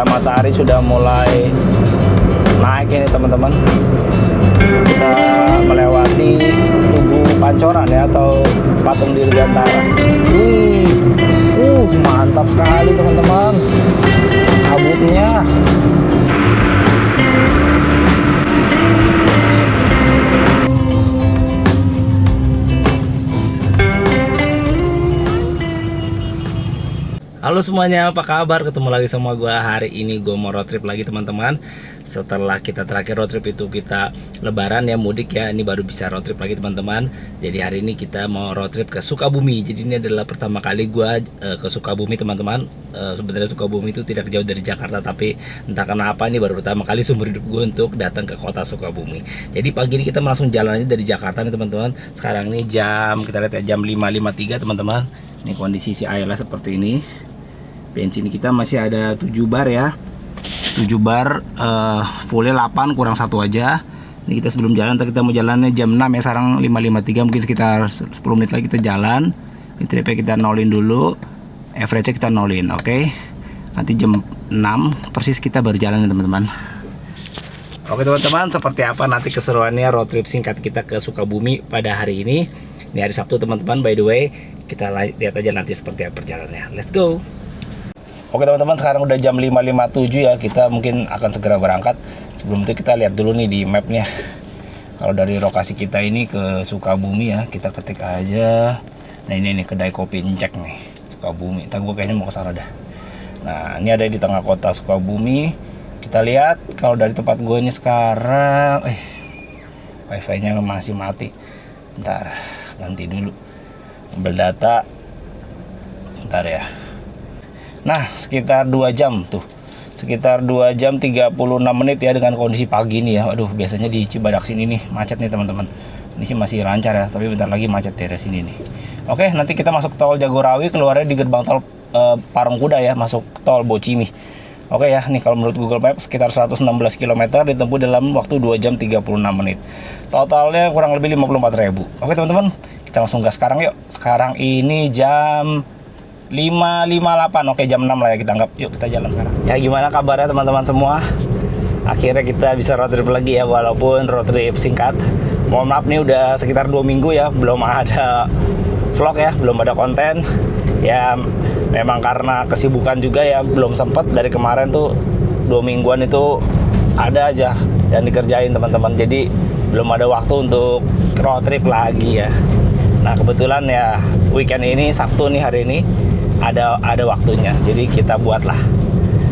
matahari sudah mulai naik ini teman-teman. Kita melewati Tugu Pancoran ya, atau Patung Dirgantara. Mantap sekali teman-teman kabutnya. Halo semuanya, apa kabar? Ketemu lagi sama gue. Hari ini gue mau road trip lagi teman-teman. Setelah kita terakhir road trip itu kita lebaran ya, mudik ya. Ini baru bisa road trip lagi teman-teman. Jadi hari ini kita mau road trip ke Sukabumi. Jadi ini adalah pertama kali gue ke Sukabumi teman-teman. Sebenarnya Sukabumi itu tidak jauh dari Jakarta, tapi entah kenapa ini baru pertama kali seumur hidup gue untuk datang ke kota Sukabumi. Jadi pagi ini kita langsung jalan aja dari Jakarta nih teman-teman. Sekarang ini kita lihat ya, jam 5.53 teman-teman. Ini kondisi si Ayla seperti ini. Bensin kita masih ada 7 bar ya, 7 bar, fullnya 8 kurang 1 aja. Ini kita sebelum jalan, kita mau jalannya jam 6 ya, sekarang 5.53, mungkin sekitar 10 menit lagi kita jalan. Ini tripnya kita nolin dulu, average kita nolin, oke. Nanti jam 6 persis kita baru jalan ya teman-teman. Oke teman-teman, seperti apa nanti keseruannya road trip singkat kita ke Sukabumi pada hari ini. Ini hari Sabtu teman-teman, by the way. Kita lihat aja nanti seperti apa perjalanannya. Let's go. Oke teman-teman, sekarang udah jam 5.57 ya. Kita mungkin akan segera berangkat. Sebelum itu kita lihat dulu nih di mapnya. Kalau dari lokasi kita ini ke Sukabumi ya, kita ketik aja. Nah ini nih kedai kopi Encek nih, Sukabumi. Ntar gue kayaknya mau ke sana dah. Nah ini ada di tengah kota Sukabumi. Kita lihat kalau dari tempat gue ini sekarang, wifi-nya masih mati. Bentar, ganti dulu. Ambil data. Bentar ya. Nah sekitar 2 jam tuh, sekitar 2 jam 36 menit ya dengan kondisi pagi ini ya. Waduh, biasanya di Cibadak sini nih macet nih teman-teman. Ini sih masih lancar ya, tapi bentar lagi macet dari sini nih. Oke, nanti kita masuk tol Jagorawi, keluarnya di gerbang tol Parungkuda ya, masuk tol Bocimi. Oke ya, nih kalau menurut Google Maps sekitar 116 km ditempuh dalam waktu 2 jam 36 menit. Totalnya kurang lebih 54.000. Oke teman-teman, kita langsung gas sekarang yuk. Sekarang ini jam 5.58, oke jam 6 lah ya kita anggap. Yuk kita jalan sekarang. Ya gimana kabarnya teman-teman semua? Akhirnya kita bisa road trip lagi ya, walaupun road trip singkat. Mohon maaf nih udah sekitar 2 minggu ya, belum ada vlog ya, belum ada konten. Ya memang karena kesibukan juga ya, belum sempet. Dari kemarin tuh 2 mingguan itu ada aja yang dikerjain teman-teman. Jadi belum ada waktu untuk road trip lagi ya. Nah kebetulan ya weekend ini, Sabtu nih hari ini ada waktunya, jadi kita buatlah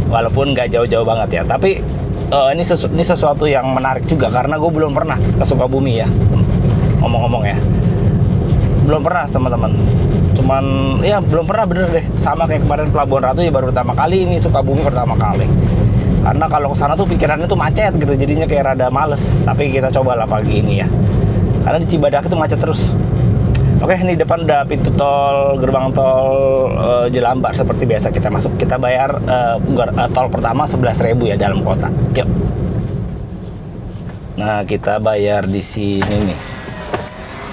walaupun nggak jauh-jauh banget ya, tapi ini sesuatu yang menarik juga karena gue belum pernah ke Sukabumi ya, ngomong-ngomong ya, belum pernah teman-teman, cuman ya belum pernah bener deh, sama kayak kemarin Pelabuhan Ratu ya baru pertama kali, ini Sukabumi pertama kali. Karena kalau ke sana tuh pikirannya tuh macet gitu, jadinya kayak rada males, tapi kita cobalah pagi ini ya, karena di Cibadak itu macet terus. Oke, ini depan udah pintu tol, gerbang tol Jelambar seperti biasa kita masuk. Kita bayar tol pertama 11.000 ya dalam kota. Yuk. Nah, kita bayar di sini nih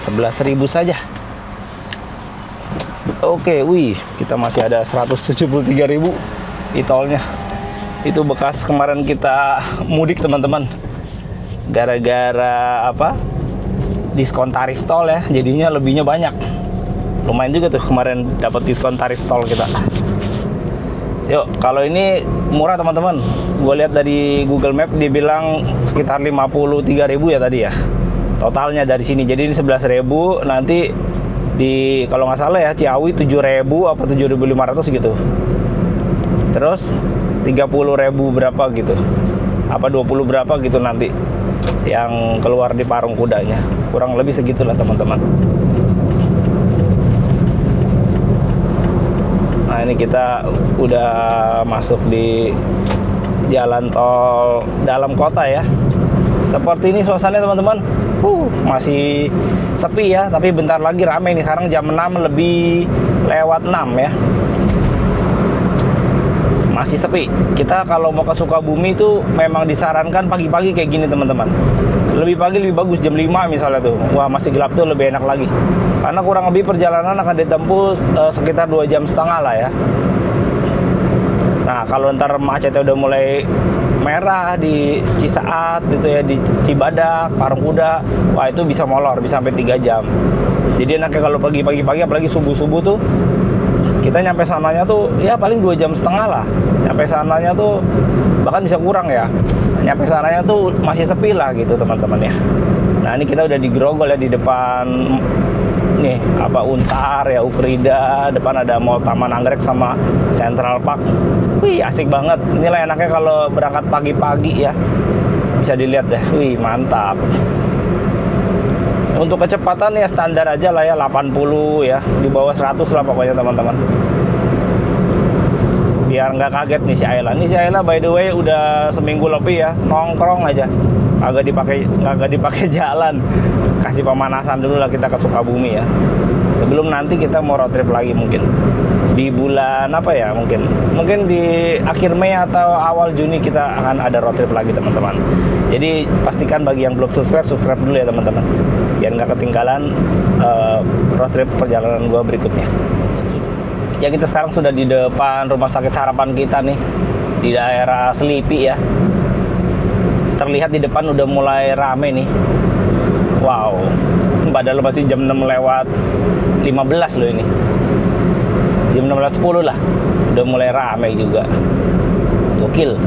11.000 saja. Oke, wih, kita masih ada 173.000 di tolnya. Itu bekas kemarin kita mudik teman-teman. Gara-gara apa? Diskon tarif tol ya, jadinya lebihnya banyak. Lumayan juga tuh kemarin dapat diskon tarif tol kita. Yuk, kalau ini murah teman-teman. Gue lihat dari Google Map dia bilang sekitar 53.000 ya tadi ya. Totalnya dari sini. Jadi ini 11.000, nanti di kalau nggak salah ya Ciawi 7.000 apa 7.500 gitu. Terus 30.000 berapa gitu. Apa 20 berapa gitu nanti yang keluar di Parungkudanya. Kurang lebih segitulah teman-teman. Nah ini kita udah masuk di jalan tol dalam kota ya. Seperti ini suasananya teman-teman. Masih sepi ya, tapi bentar lagi rame nih. Sekarang jam 6 lebih lewat 6 ya. Masih sepi. Kita kalau mau ke Sukabumi itu memang disarankan pagi-pagi kayak gini teman-teman. Lebih pagi lebih bagus, jam 5 misalnya tuh. Wah masih gelap tuh lebih enak lagi. Karena kurang lebih perjalanan akan ditempuh sekitar 2,5 jam lah ya. Nah Nah kalau ntar macetnya udah mulai merah di Cisaat gitu ya, di Cibadak, Parung Kuda, wah itu bisa molor, bisa sampai 3 jam. Jadi enaknya kalau pagi-pagi apalagi subuh-subuh tuh, kita nyampe sananya tuh ya paling 2,5 jam lah. Nyampe sananya tuh bahkan bisa kurang ya. Nyampe sananya tuh masih sepi lah gitu teman-teman ya. Nah ini kita udah di Grogol ya, di depan nih apa Untar ya, Ukrida, depan ada Mall Taman Anggrek sama Central Park. Wih asik banget. Inilah enaknya kalau berangkat pagi-pagi ya, bisa dilihat deh. Wih mantap. Untuk kecepatan ya standar aja lah ya, 80 ya, di bawah 100 lah pokoknya teman-teman. Biar nggak kaget nih si Ayla. Ini si Ayla by the way udah seminggu lebih ya nongkrong aja, agak dipakai jalan. Kasih pemanasan dulu lah kita ke Sukabumi ya. Sebelum nanti kita mau road trip lagi mungkin di bulan apa ya, mungkin di akhir Mei atau awal Juni kita akan ada road trip lagi teman-teman. Jadi pastikan bagi yang belum subscribe dulu ya teman-teman, biar nggak ketinggalan road trip perjalanan gua berikutnya. Ya kita sekarang sudah di depan Rumah Sakit Harapan kita nih, di daerah Selipi ya. Terlihat di depan udah mulai rame nih. Wow, padahal masih jam 6 lewat 15 loh ini. Jam 6 lewat 10 lah, udah mulai rame juga. Gokil.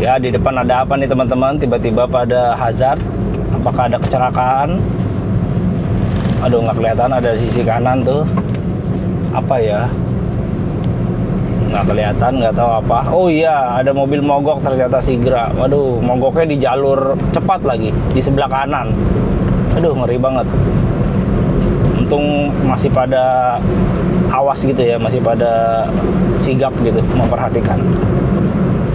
Ya di depan ada apa nih teman-teman? Tiba-tiba pada hazard. Apakah ada kecelakaan? Aduh nggak kelihatan, ada di sisi kanan tuh. Apa ya? Nggak kelihatan, nggak tahu apa. Oh iya, ada mobil mogok ternyata Sigra. Waduh, mogoknya di jalur cepat lagi, di sebelah kanan. Aduh, ngeri banget. Untung masih pada awas gitu ya, masih pada sigap gitu, memperhatikan.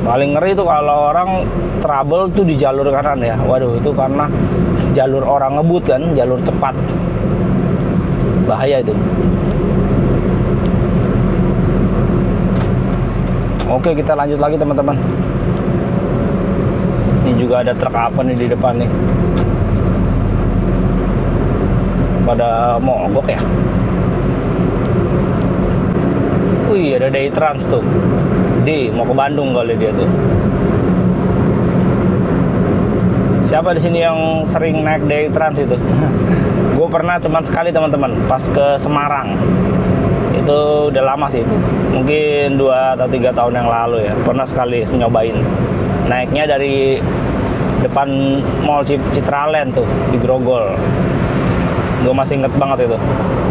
Paling ngeri itu kalau orang trouble tuh di jalur kanan ya. Waduh, itu karena jalur orang ngebut kan, jalur cepat. Bahaya itu. Oke, kita lanjut lagi teman-teman. Ini juga ada truk apa nih di depan nih. Pada mogok ya. Wih, ada Day Trans tuh. Mau ke Bandung kali dia tuh. Siapa di sini yang sering naik Day Trans itu? Gue pernah cuman sekali teman-teman, pas ke Semarang. Itu udah lama sih itu, mungkin 2 atau 3 tahun yang lalu ya, pernah sekali nyobain. Naiknya dari depan Mall Citraland tuh di Grogol. Gue masih inget banget itu,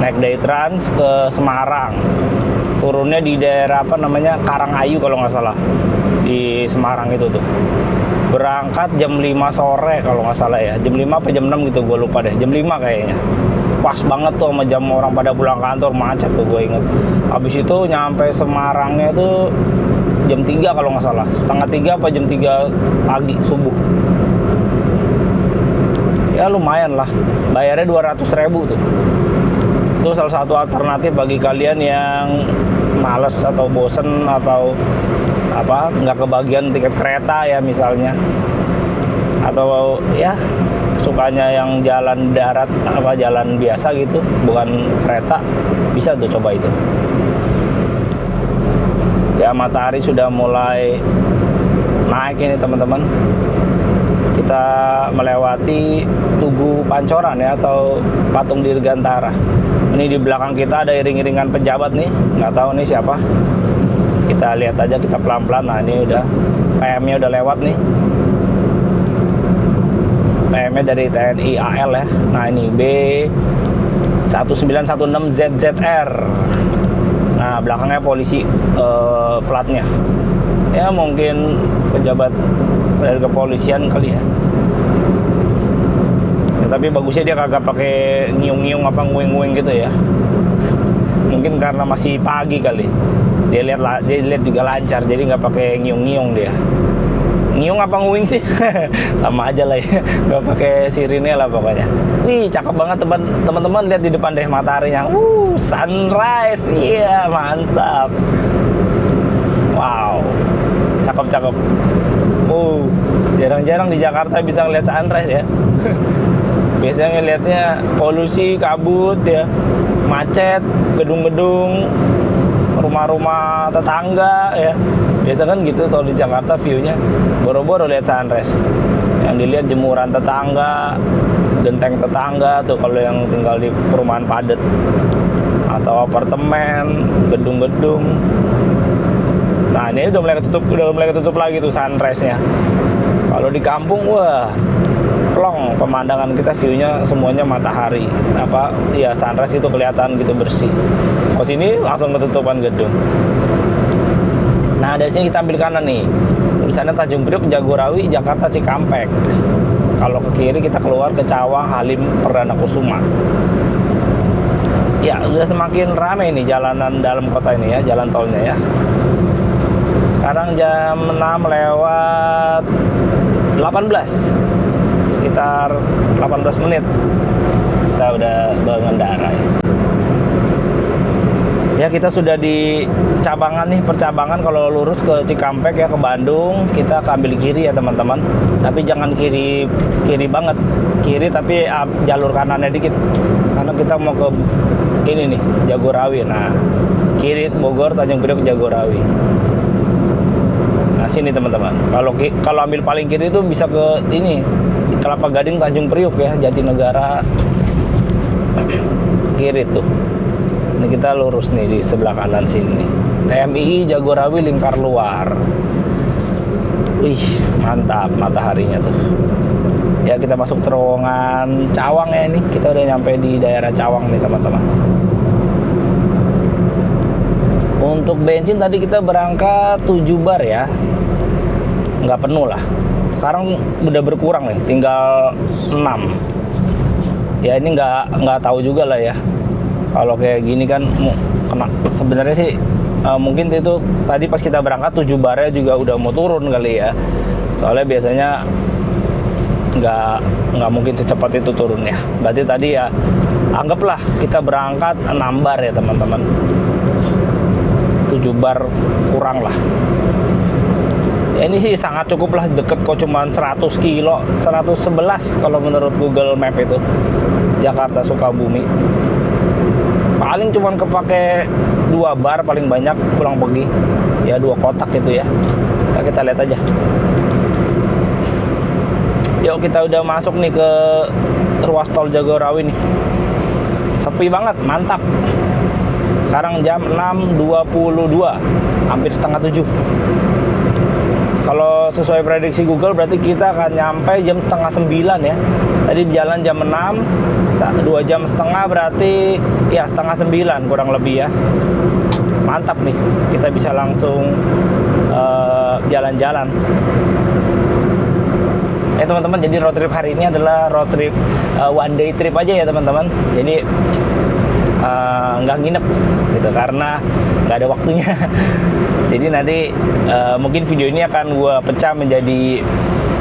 naik Day Trans ke Semarang, turunnya di daerah apa namanya Karangayu kalau nggak salah, di Semarang itu tuh. Berangkat jam 5 sore kalau nggak salah ya, jam 5 apa jam 6 gitu, gue lupa deh, jam 5 kayaknya. Pas banget tuh sama jam orang pada pulang kantor, macet tuh gue inget. Habis itu nyampe Semarangnya tuh jam 3 kalau nggak salah, setengah 3 apa jam 3 pagi subuh. Ya lumayan lah, bayarnya 200.000 tuh. Itu salah satu alternatif bagi kalian yang males atau bosen atau apa nggak kebagian tiket kereta ya misalnya, atau ya sukanya yang jalan darat apa jalan biasa gitu, bukan kereta, bisa tuh coba itu. Ya matahari sudah mulai naik ini teman-teman. Kita melewati Tugu Pancoran ya, atau Patung Dirgantara. Ini di belakang kita ada iring-iringan pejabat nih, nggak tahu nih siapa. Kita lihat aja, kita pelan-pelan. Nah ini udah PM-nya udah lewat nih. PM-nya dari TNI AL ya. Nah ini B1916ZZR. Nah belakangnya polisi platnya. Ya mungkin pejabat dari kepolisian kali ya. Ya tapi bagusnya dia kagak pakai ngiung-ngiung apa nguing-nguing gitu ya. Mungkin karena masih pagi kali. Dia lihat juga lancar, jadi nggak pakai ngiung-ngiung dia. Ngiung apa nguing sih? Sama aja lah ya, nggak pakai sirine lah pokoknya. Wih cakep banget teman-teman, lihat di depan deh mataharinya. Sunrise, iya mantap. Wow, cakep. Jarang-jarang di Jakarta bisa ngeliat sunrise ya. Biasanya ngeliatnya polusi, kabut ya, macet, gedung-gedung, rumah-rumah tetangga ya. Biasa kan gitu kalau di Jakarta view-nya. Boro-boro lihat sunrise. Yang dilihat jemuran tetangga, genteng tetangga tuh kalau yang tinggal di perumahan padat atau apartemen, gedung-gedung. Nah, ini udah mulai ketutup lagi tuh sunrise-nya. Kalau di kampung, wah, plong pemandangan kita, view-nya semuanya matahari. Sunrise itu kelihatan gitu bersih. Kalau sini langsung ketutupan gedung. Nah, dari sini kita ambil kanan nih. Tulisannya Tanjung Priok, Jagorawi, Jakarta Cikampek. Kalau ke kiri kita keluar ke Cawang, Halim, Perdana Kusuma. Ya, udah semakin ramai nih jalanan dalam kota ini ya, jalan tolnya ya. Sekarang jam 6 lewat 18. Sekitar 18 menit kita udah mengendara ya. Ya, kita sudah di cabangan nih, percabangan. Kalau lurus ke Cikampek ya, ke Bandung, kita ambil kiri ya teman-teman. Tapi jangan kiri banget, kiri tapi jalur kanannya dikit, karena kita mau ke ini nih, Jagorawi. Nah, kiri Bogor, Tanjung Priok, Jagorawi. Nah, sini teman-teman. Kalau ambil paling kiri itu bisa ke ini, Kelapa Gading, Tanjung Priok ya, Jatinegara. Kiri tuh. Ini kita lurus nih di sebelah kanan sini. TMI Jagorawi Lingkar Luar. Wih, mantap mataharinya tuh. Ya, kita masuk terowongan Cawang ya ini. Kita udah nyampe di daerah Cawang nih teman-teman. Untuk bensin tadi kita berangkat 7 bar ya. Nggak penuh lah. Sekarang udah berkurang nih, tinggal 6. Ya, ini nggak tahu juga lah ya. Kalau kayak gini kan sebenarnya sih mungkin itu tadi pas kita berangkat 7 barnya juga udah mau turun kali ya. Soalnya biasanya nggak mungkin secepat itu turunnya. Berarti tadi ya anggaplah kita berangkat 6 bar ya teman-teman. 7 bar kurang lah. Ya, ini sih sangat cukup lah, deket kok, cuman 100 kilo, 111 kalau menurut Google Map itu. Jakarta Sukabumi. Paling cuman kepake 2 bar paling banyak pulang pergi. Ya 2 kotak gitu ya. Kita lihat aja. Yuk, kita udah masuk nih ke ruas tol Jagorawi nih. Sepi banget, mantap. Sekarang jam 6.22, hampir setengah 7. Kalau sesuai prediksi Google berarti kita akan nyampe jam setengah 9 ya. Tadi jalan jam 6, 2 jam setengah, berarti ya setengah 9 kurang lebih ya. Mantap nih, kita bisa langsung jalan-jalan. Teman-teman, jadi road trip hari ini adalah road trip one day trip aja ya teman-teman. Jadi nggak nginep gitu karena nggak ada waktunya. Jadi nanti mungkin video ini akan gue pecah menjadi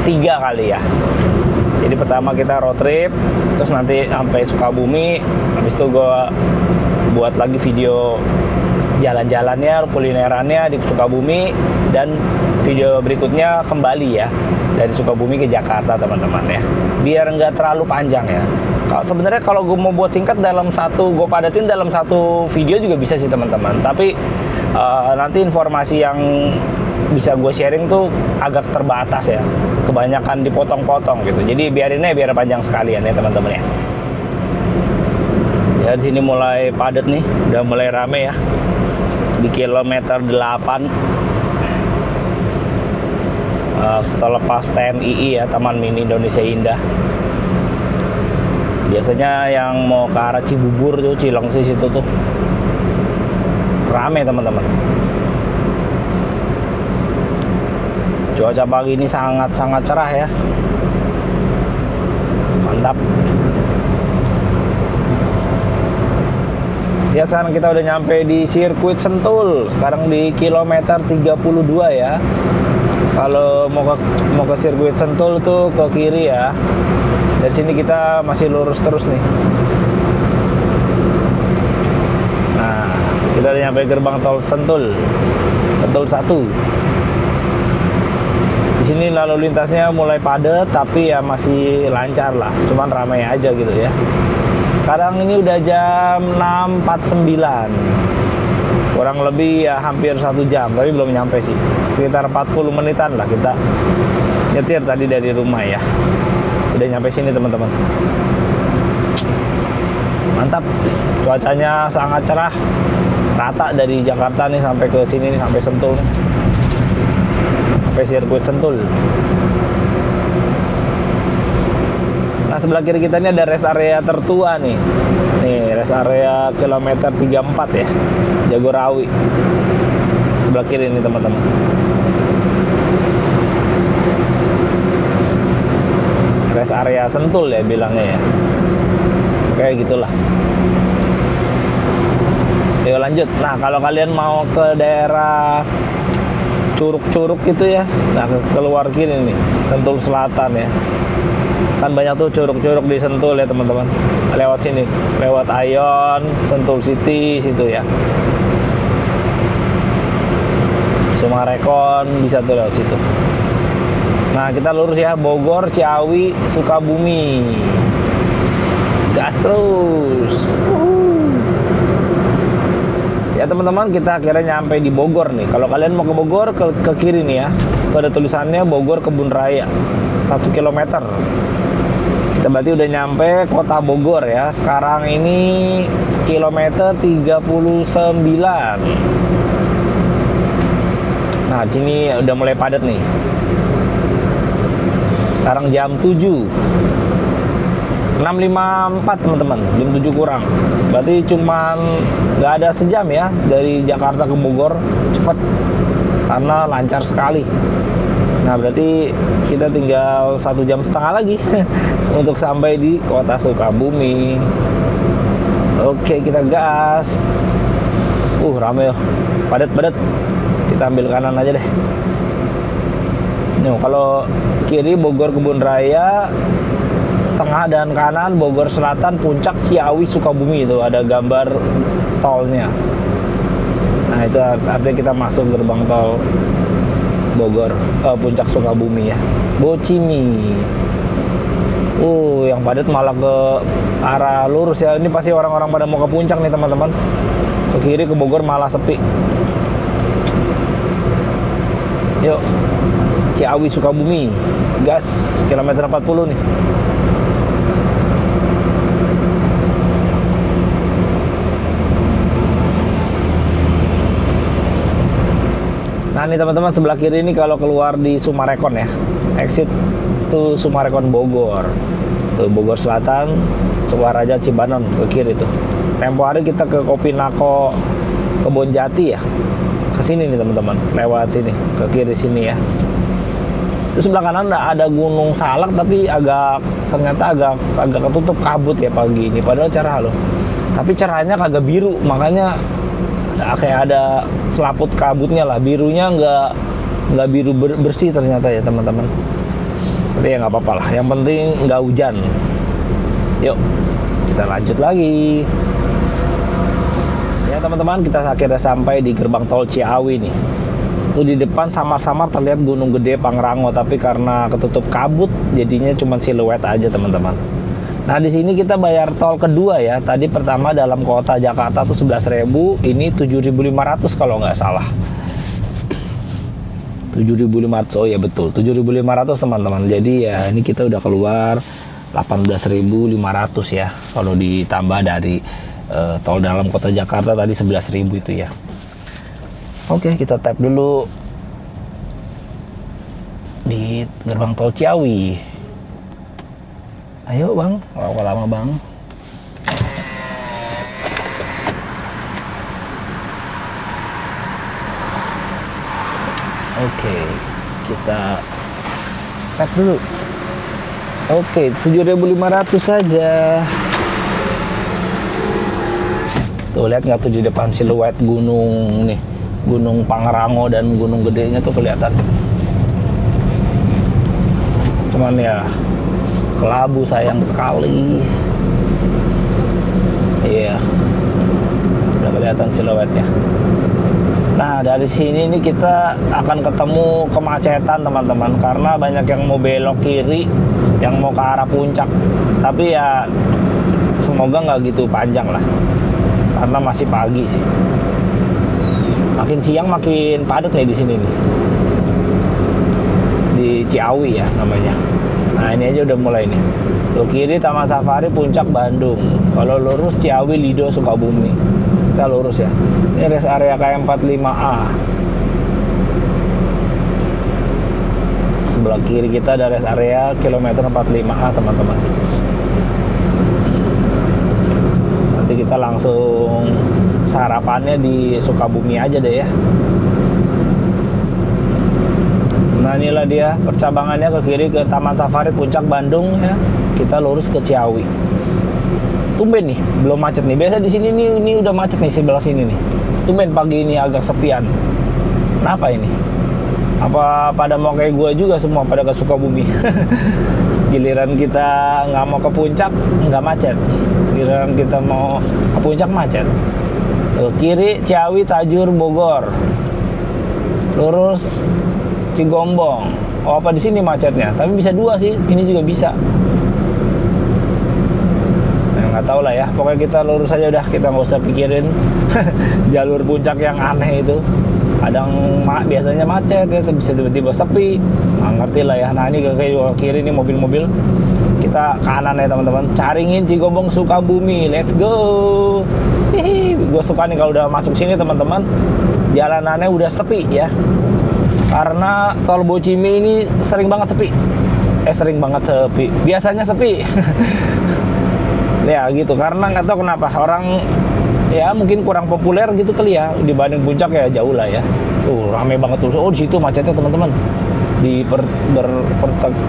3 kali ya. Jadi pertama kita road trip, terus nanti sampai Sukabumi, habis itu gue buat lagi video jalan-jalannya, kulinerannya di Sukabumi, dan video berikutnya kembali ya dari Sukabumi ke Jakarta teman-teman ya, biar nggak terlalu panjang ya. Sebenarnya kalau gue mau buat singkat gue padatin dalam satu video juga bisa sih teman-teman, tapi nanti informasi yang bisa gue sharing tuh agak terbatas ya, kebanyakan dipotong-potong gitu. Jadi biar panjang sekalian ya teman-teman ya. Ya, di sini mulai padat nih, udah mulai rame ya di kilometer 8. Setelah pas TMII ya, Taman Mini Indonesia Indah. Biasanya yang mau ke arah Cibubur tuh, Cilengsi situ tuh rame teman-teman. Cuaca pagi ini sangat-sangat cerah ya. Mantap. Ya, sekarang kita udah nyampe di sirkuit Sentul. Sekarang di kilometer 32 ya. Kalau mau ke sirkuit Sentul tuh ke kiri ya. Dari sini kita masih lurus terus nih. Nah, kita udah nyampe gerbang tol Sentul 1. Di sini lalu lintasnya mulai padat, tapi ya masih lancar lah. Cuman ramai aja gitu ya. Sekarang ini udah jam 6.49, kurang lebih ya hampir 1 jam, tapi belum nyampe sih. Sekitar 40 menitan lah kita nyetir tadi dari rumah ya. Udah nyampe sini teman-teman. Mantap, cuacanya sangat cerah, rata dari Jakarta nih sampai ke sini nih, sampai Sentul nih. Sampai sirkuit Sentul. Nah, sebelah kiri kita ini ada rest area tertua nih. Nih, rest area kilometer 34 ya, Jagorawi. Sebelah kiri ini teman-teman. Rest area Sentul ya bilangnya ya. Kayak gitulah. Yuk lanjut. Nah, kalau kalian mau ke daerah Curug-Curug gitu ya, nah keluar kiri nih, Sentul Selatan ya. Kan banyak tuh curug-curug di Sentul ya teman-teman. Lewat sini, lewat Ayon, Sentul City situ ya. Sumarekon bisa tuh lewat situ. Nah, kita lurus ya, Bogor, Ciawi, Sukabumi. Gas terus. Ya teman-teman, kita akhirnya nyampe di Bogor nih. Kalau kalian mau ke Bogor, ke kiri nih ya. Itu ada tulisannya Bogor Kebun Raya 1 kilometer. Kita berarti udah nyampe kota Bogor ya. Sekarang ini kilometer 39. Nah, di sini udah mulai padat nih. Sekarang jam 7. 6.54 teman-teman, jam 7 kurang. Berarti cuman nggak ada sejam ya dari Jakarta ke Bogor, cepet karena lancar sekali. Nah, berarti kita tinggal 1,5 jam lagi untuk sampai di kota Sukabumi. Oke, kita gas. Rame ya, padat. Kita ambil kanan aja deh. Nih, kalau kiri Bogor Kebun Raya, tengah dan kanan Bogor Selatan, Puncak, Ciawi, Sukabumi. Itu ada gambar tolnya. Nah, itu artinya kita masuk gerbang tol Bogor, Puncak Sukabumi ya, Bocimi. Yang padat malah ke arah lurus ya. Ini pasti orang-orang pada mau ke puncak nih teman-teman. Ke kiri ke Bogor malah sepi. Yuk, Ciawi Sukabumi, gas, kilometer 40 nih. Nah, ini teman-teman, sebelah kiri ini kalau keluar di Sumarekon ya, exit tuh Sumarekon Bogor. Tuh Bogor Selatan, Sukaraja, Cibanon ke kiri tuh. Tempo hari kita ke Kopinako, Kebonjati ya. Ke sini nih teman-teman, lewat sini, ke kiri sini ya. Terus sebelah kanan ada Gunung Salak, tapi ternyata agak ketutup kabut ya pagi ini. Padahal cerah loh. Tapi cerahnya kagak biru, makanya kayak ada selaput kabutnya lah. Birunya nggak biru bersih ternyata ya teman-teman. Tapi ya nggak apa-apa lah. Yang penting nggak hujan. Yuk, kita lanjut lagi. Ya teman-teman, kita akhirnya sampai di gerbang tol Ciawi nih. Tuh di depan samar-samar terlihat Gunung Gede Pangrango, tapi karena ketutup kabut jadinya cuma siluet aja teman-teman. Nah, di sini kita bayar tol kedua ya. Tadi pertama dalam kota Jakarta tuh 11.000, ini 7.500 kalau nggak salah. 7.500, oh ya betul, 7.500 teman-teman. Jadi ya ini kita udah keluar 18.500 ya. Kalau ditambah dari tol dalam kota Jakarta tadi 11.000 itu ya. Oke, kita tap dulu di gerbang tol Ciawi. Ayo bang, lama bang. Oke, kita tap dulu. Oke, 7.500 saja. Tuh lihat nggak tuh di depan siluet gunung nih, Gunung Pangrango dan Gunung Gedenya tuh kelihatan. Cuman ya kelabu sayang sekali. Iya, udah kelihatan siluetnya. Nah, dari sini nih kita akan ketemu kemacetan teman-teman, karena banyak yang mau belok kiri, yang mau ke arah puncak. Tapi ya semoga nggak gitu panjang lah, karena masih pagi sih. Makin siang makin padat nih di sini nih, di Ciawi ya namanya. Nah ini aja udah mulai nih. Tuh kiri Taman Safari Puncak Bandung. Kalau lurus Ciawi Lido Sukabumi. Kita lurus ya. Ini rest area KM45A. Sebelah kiri kita ada rest area kilometer 45A teman-teman. Nanti kita langsung sarapannya di Sukabumi aja deh ya. Nah inilah dia percabangannya, ke kiri ke Taman Safari Puncak Bandung ya. Kita lurus ke Ciawi. Tumben nih belum macet nih. Biasa di sini nih ini udah macet nih sebelah sini nih. Tumben pagi ini agak sepian. Kenapa ini? Apa pada mau kayak gue juga semua pada ke Sukabumi? Giliran kita nggak mau ke puncak nggak macet. Giliran kita mau ke puncak macet. Tuh, kiri Ciawi Tajur Bogor. Lurus Cigombong. Oh apa di sini macetnya? Tapi bisa dua sih. Ini juga bisa. Nggak tahu lah ya, pokoknya kita lurus aja udah, kita nggak usah pikirin jalur puncak yang aneh itu. Kadang biasanya macet ya, bisa tiba-tiba sepi, nggak ngerti lah ya. Nah ini ke kiri nih mobil-mobil, kita kanan ya teman-teman. Caringin Cigombong Sukabumi, let's go. Hihi, gue suka nih kalau udah masuk sini teman-teman, jalanannya udah sepi ya, karena tol Bocimi ini sering banget sepi. Biasanya sepi. Ya gitu, karena nggak tahu kenapa orang ya mungkin kurang populer gitu kali ya, dibanding puncak ya jauh lah ya. Rame banget tuh. Oh di situ macetnya teman-teman, di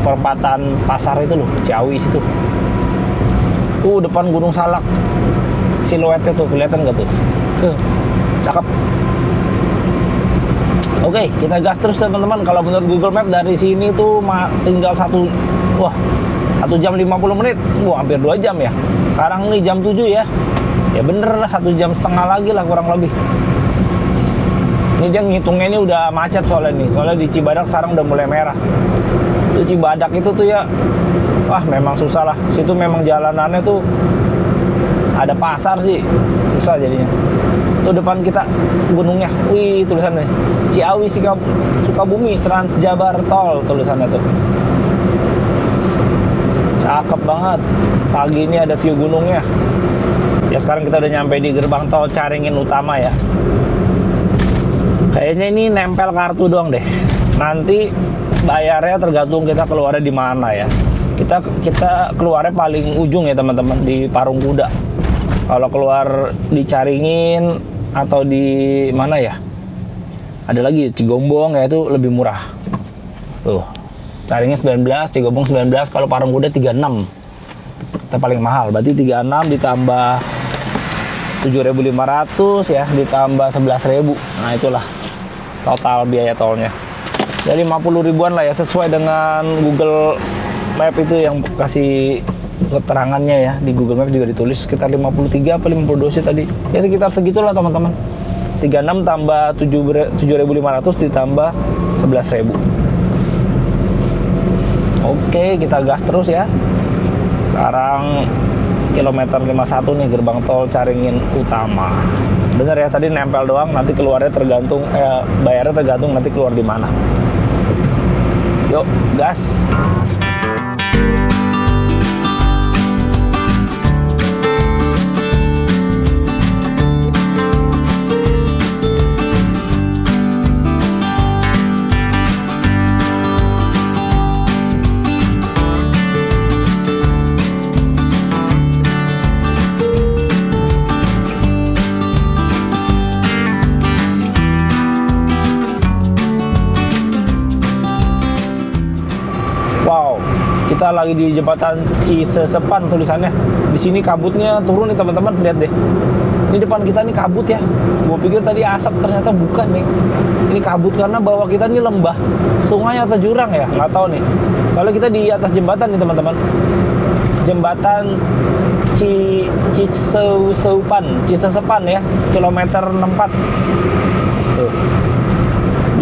perempatan pasar itu loh, Ciawi situ. Tuh depan Gunung Salak, siluetnya tuh kelihatan nggak tuh? Cakep. Oke, kita gas terus teman-teman. Kalau menurut Google Map dari sini tuh tinggal 1 jam 50 menit. Hampir 2 jam ya. Sekarang nih jam 7 ya. Ya bener lah, 1 jam setengah lagi lah kurang lebih. Ini dia ngitungnya ini udah macet soalnya nih. Soalnya di Cibadak sekarang udah mulai merah. Itu Cibadak itu tuh ya, wah memang susah lah. Situ memang jalanannya tuh ada pasar sih, susah jadinya. Tuh depan kita gunungnya, wih tulisannya Ciawi Sukabumi Trans Jabar Tol tulisannya tuh. Cakep banget. Pagi ini ada view gunungnya. Ya sekarang kita udah nyampe di gerbang tol Caringin Utama ya. Kayaknya ini nempel kartu doang deh. Nanti bayarnya tergantung kita keluarnya di mana ya. Kita keluarnya paling ujung ya teman-teman, di Parung Kuda. Kalau keluar di Caringin atau di mana ya? Ada lagi Cigombong ya, itu lebih murah. Tuh. Caringin 19, Cigombong 19, kalau Parung Kuda 36. Kita paling mahal, berarti 36 ditambah 7.500 ya, ditambah 11.000. Nah itulah total biaya tolnya. Jadi 50 ribuan lah ya, sesuai dengan Google Map itu yang kasih keterangannya ya. Di Google Map juga ditulis sekitar 53 apa 52 sih tadi. Ya sekitar segitulah teman-teman. 36 tambah 7.500 ditambah 11.000. Oke, kita gas terus ya. Sekarang kilometer 51 nih, gerbang tol Caringin Utama. Bener ya, tadi nempel doang, nanti keluarnya tergantung, bayarnya tergantung nanti keluar di mana. Yuk, gas. Kita lagi di jembatan Cisesepan tulisannya. Di sini kabutnya turun nih teman-teman, lihat deh. Ini depan kita nih kabut ya. Gue pikir tadi asap, ternyata bukan nih. Ini kabut karena bawah kita nih lembah, sungai atau jurang ya, nggak tahu nih. Soalnya kita di atas jembatan nih teman-teman. Jembatan Cisesepan ya, kilometer 64. Tuh.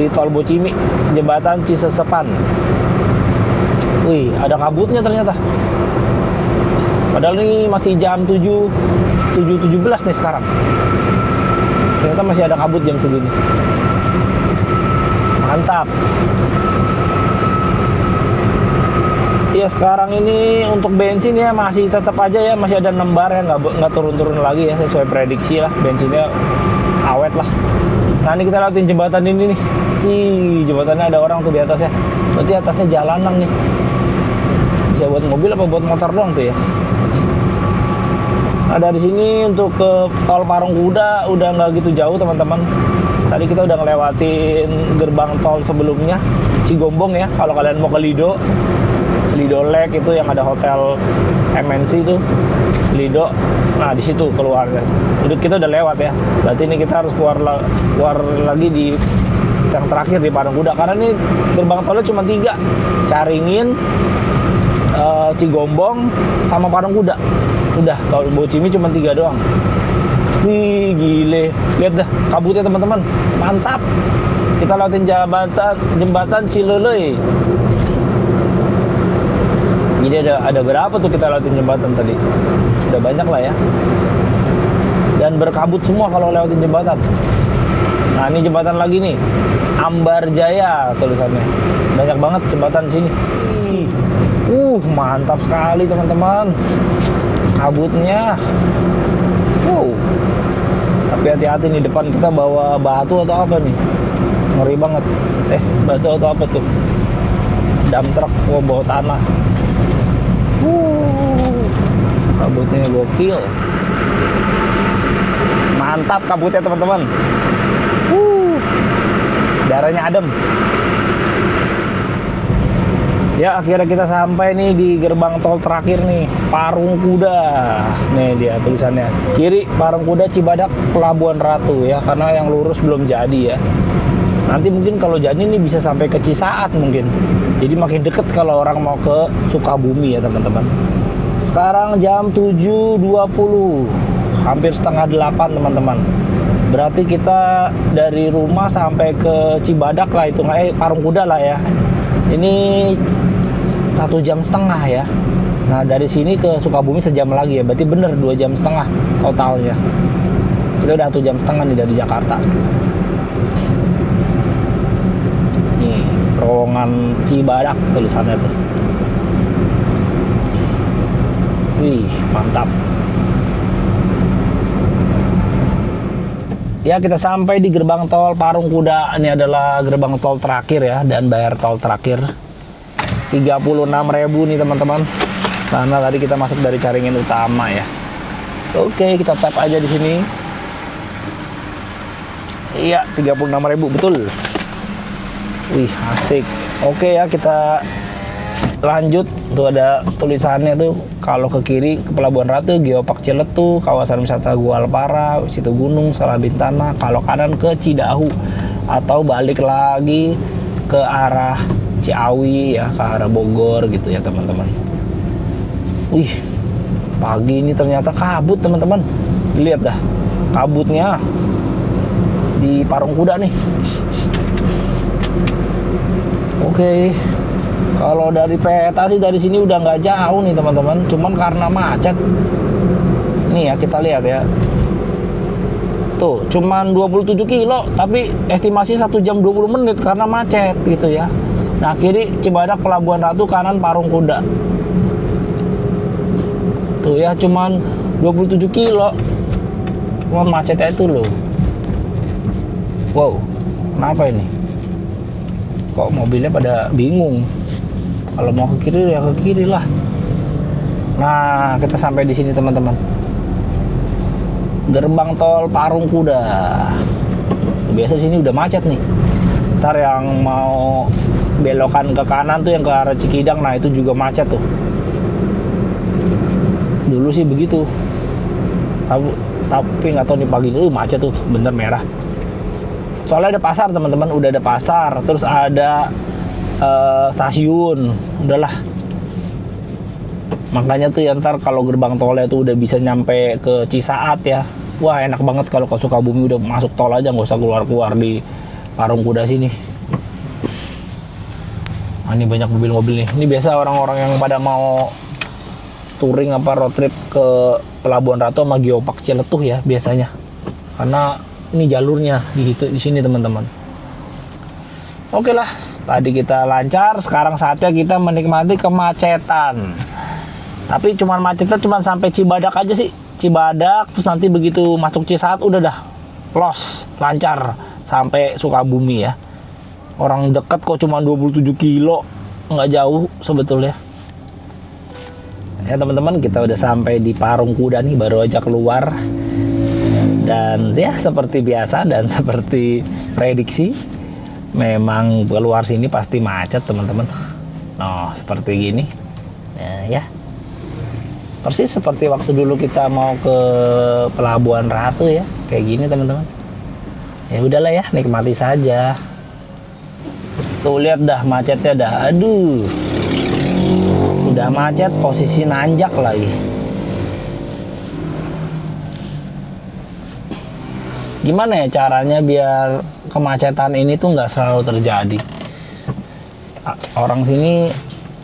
Di tol Bocimi, jembatan Cisesepan. Wih, ada kabutnya ternyata. Padahal ini masih jam 7.17 nih sekarang. Ternyata masih ada kabut jam segini. Mantap. Ya sekarang ini untuk bensin ya masih tetap aja ya masih ada 6 bar ya, nggak turun-turun lagi ya sesuai prediksi lah, bensinnya awet lah. Nah ini kita lewatin jembatan ini nih. Ih, jembatannya ada orang tuh di atas ya. Berarti atasnya jalanan nih. Bisa buat mobil apa buat motor doang tuh ya. Nah dari sini untuk ke tol Parungkuda udah nggak gitu jauh teman-teman. Tadi kita udah ngelewatin gerbang tol sebelumnya Cigombong ya. Kalau kalian mau ke Lido Lake itu yang ada hotel MNC itu Lido. Nah di situ keluarnya. Itu kita udah lewat ya. Berarti ini kita harus keluar lagi di yang terakhir di Parungkuda karena ini gerbang tolnya cuma 3, Caringin, Cigombong sama Parungkuda. Udah tol Bocimi cuma 3 doang. Wih gile, lihat dah kabutnya teman-teman, mantap. Kita lewatin jembatan Cilelei. Jadi ada berapa tuh kita lewatin jembatan tadi? Udah banyak lah ya. Dan berkabut semua kalau lewatin jembatan. Nah ini jembatan lagi nih, Ambar Jaya tulisannya. Banyak banget jembatan sini. Mantap sekali teman-teman. Kabutnya. Tapi hati-hati nih, depan kita bawa batu atau apa nih? Ngeri banget. Batu atau apa tuh? Dump truck bawa tanah. Kabutnya gokil. Mantap kabutnya teman-teman. Darahnya adem. Ya akhirnya kita sampai nih di gerbang tol terakhir nih, Parungkuda. Nih dia tulisannya. Kiri Parungkuda Cibadak Pelabuhan Ratu ya, karena yang lurus belum jadi ya. Nanti mungkin kalau jadi nih bisa sampai ke Cisaat mungkin. Jadi makin deket kalau orang mau ke Sukabumi ya teman-teman. Sekarang jam 7.20, hampir setengah 8 teman-teman. Berarti kita dari rumah sampai ke Cibadak lah itu, Parungkuda lah ya. Ini 1,5 jam ya. Nah dari sini ke Sukabumi sejam lagi ya. Berarti bener 2,5 jam totalnya. Kita udah 1,5 jam nih dari Jakarta. Nih terowongan Cibadak tulisannya tuh. Wih mantap. Ya kita sampai di gerbang tol Parungkuda. Ini adalah gerbang tol terakhir ya, dan bayar tol terakhir 36.000 nih teman-teman. Karena tadi kita masuk dari Caringin Utama ya. Oke, kita tap aja di sini. Iya, 36.000 betul. Wih, asik. Oke ya, kita lanjut. Tuh ada tulisannya tuh, kalau ke kiri ke Pelabuhan Ratu, Geopark Ciletu, kawasan wisata Gualpara, situ gunung, Salabintana. Kalau kanan ke Cidahu atau balik lagi ke arah Ciawi ya, ke arah Bogor gitu ya teman-teman. Wih, pagi ini ternyata kabut teman-teman. Lihat dah kabutnya di Parungkuda nih. Oke. Kalau dari peta sih dari sini udah nggak jauh nih teman-teman, cuman karena macet. Nih ya kita lihat ya. Tuh, cuman 27 kilo, tapi estimasi 1 jam 20 menit karena macet gitu ya. Nah, kiri Cibadak Pelabuhan Ratu, kanan Parungkuda. Tuh ya, cuman 27 kilo. Cuman macetnya itu loh. Wow, kenapa ini? Kok mobilnya pada bingung? Kalau mau ke kiri ya ke kiri lah. Nah, kita sampai di sini teman-teman. Gerbang tol Parungkuda. Biasa sini udah macet nih. Ntar yang mau belokan ke kanan tuh yang ke arah Cikidang, nah itu juga macet tuh. Dulu sih begitu. Tapi nggak tahu nih pagi ini macet tuh, bener merah. Soalnya ada pasar teman-teman, udah ada pasar, terus ada stasiun, udahlah. Makanya tuh ya ntar kalau gerbang tolnya tuh udah bisa nyampe ke Cisaat ya. Wah enak banget kalau ke Sukabumi udah masuk tol aja, nggak usah keluar-keluar di Parungkuda sini. Nah, ini banyak mobil-mobil nih. Ini biasa orang-orang yang pada mau touring apa road trip ke Pelabuhan Ratu sama Geopark Ciletuh ya biasanya. Karena ini jalurnya di sini teman-teman. Oke lah, tadi kita lancar, sekarang saatnya kita menikmati kemacetan. Tapi macetnya cuma sampai Cibadak aja sih. Cibadak, terus nanti begitu masuk Cisaat udah dah los, lancar sampai Sukabumi ya. Orang dekat kok cuma 27 kilo, nggak jauh sebetulnya. Ya teman-teman, kita udah sampai di Parung Kuda nih, baru aja keluar. Dan ya seperti biasa dan seperti prediksi, memang keluar sini pasti macet teman-teman. Nah seperti gini, ya persis seperti waktu dulu kita mau ke Pelabuhan Ratu ya, kayak gini teman-teman. Ya udahlah ya, nikmati saja. Tuh lihat dah macetnya dah, aduh, udah macet posisi nanjak lagi. Gimana ya caranya biar kemacetan ini tuh nggak selalu terjadi? Orang sini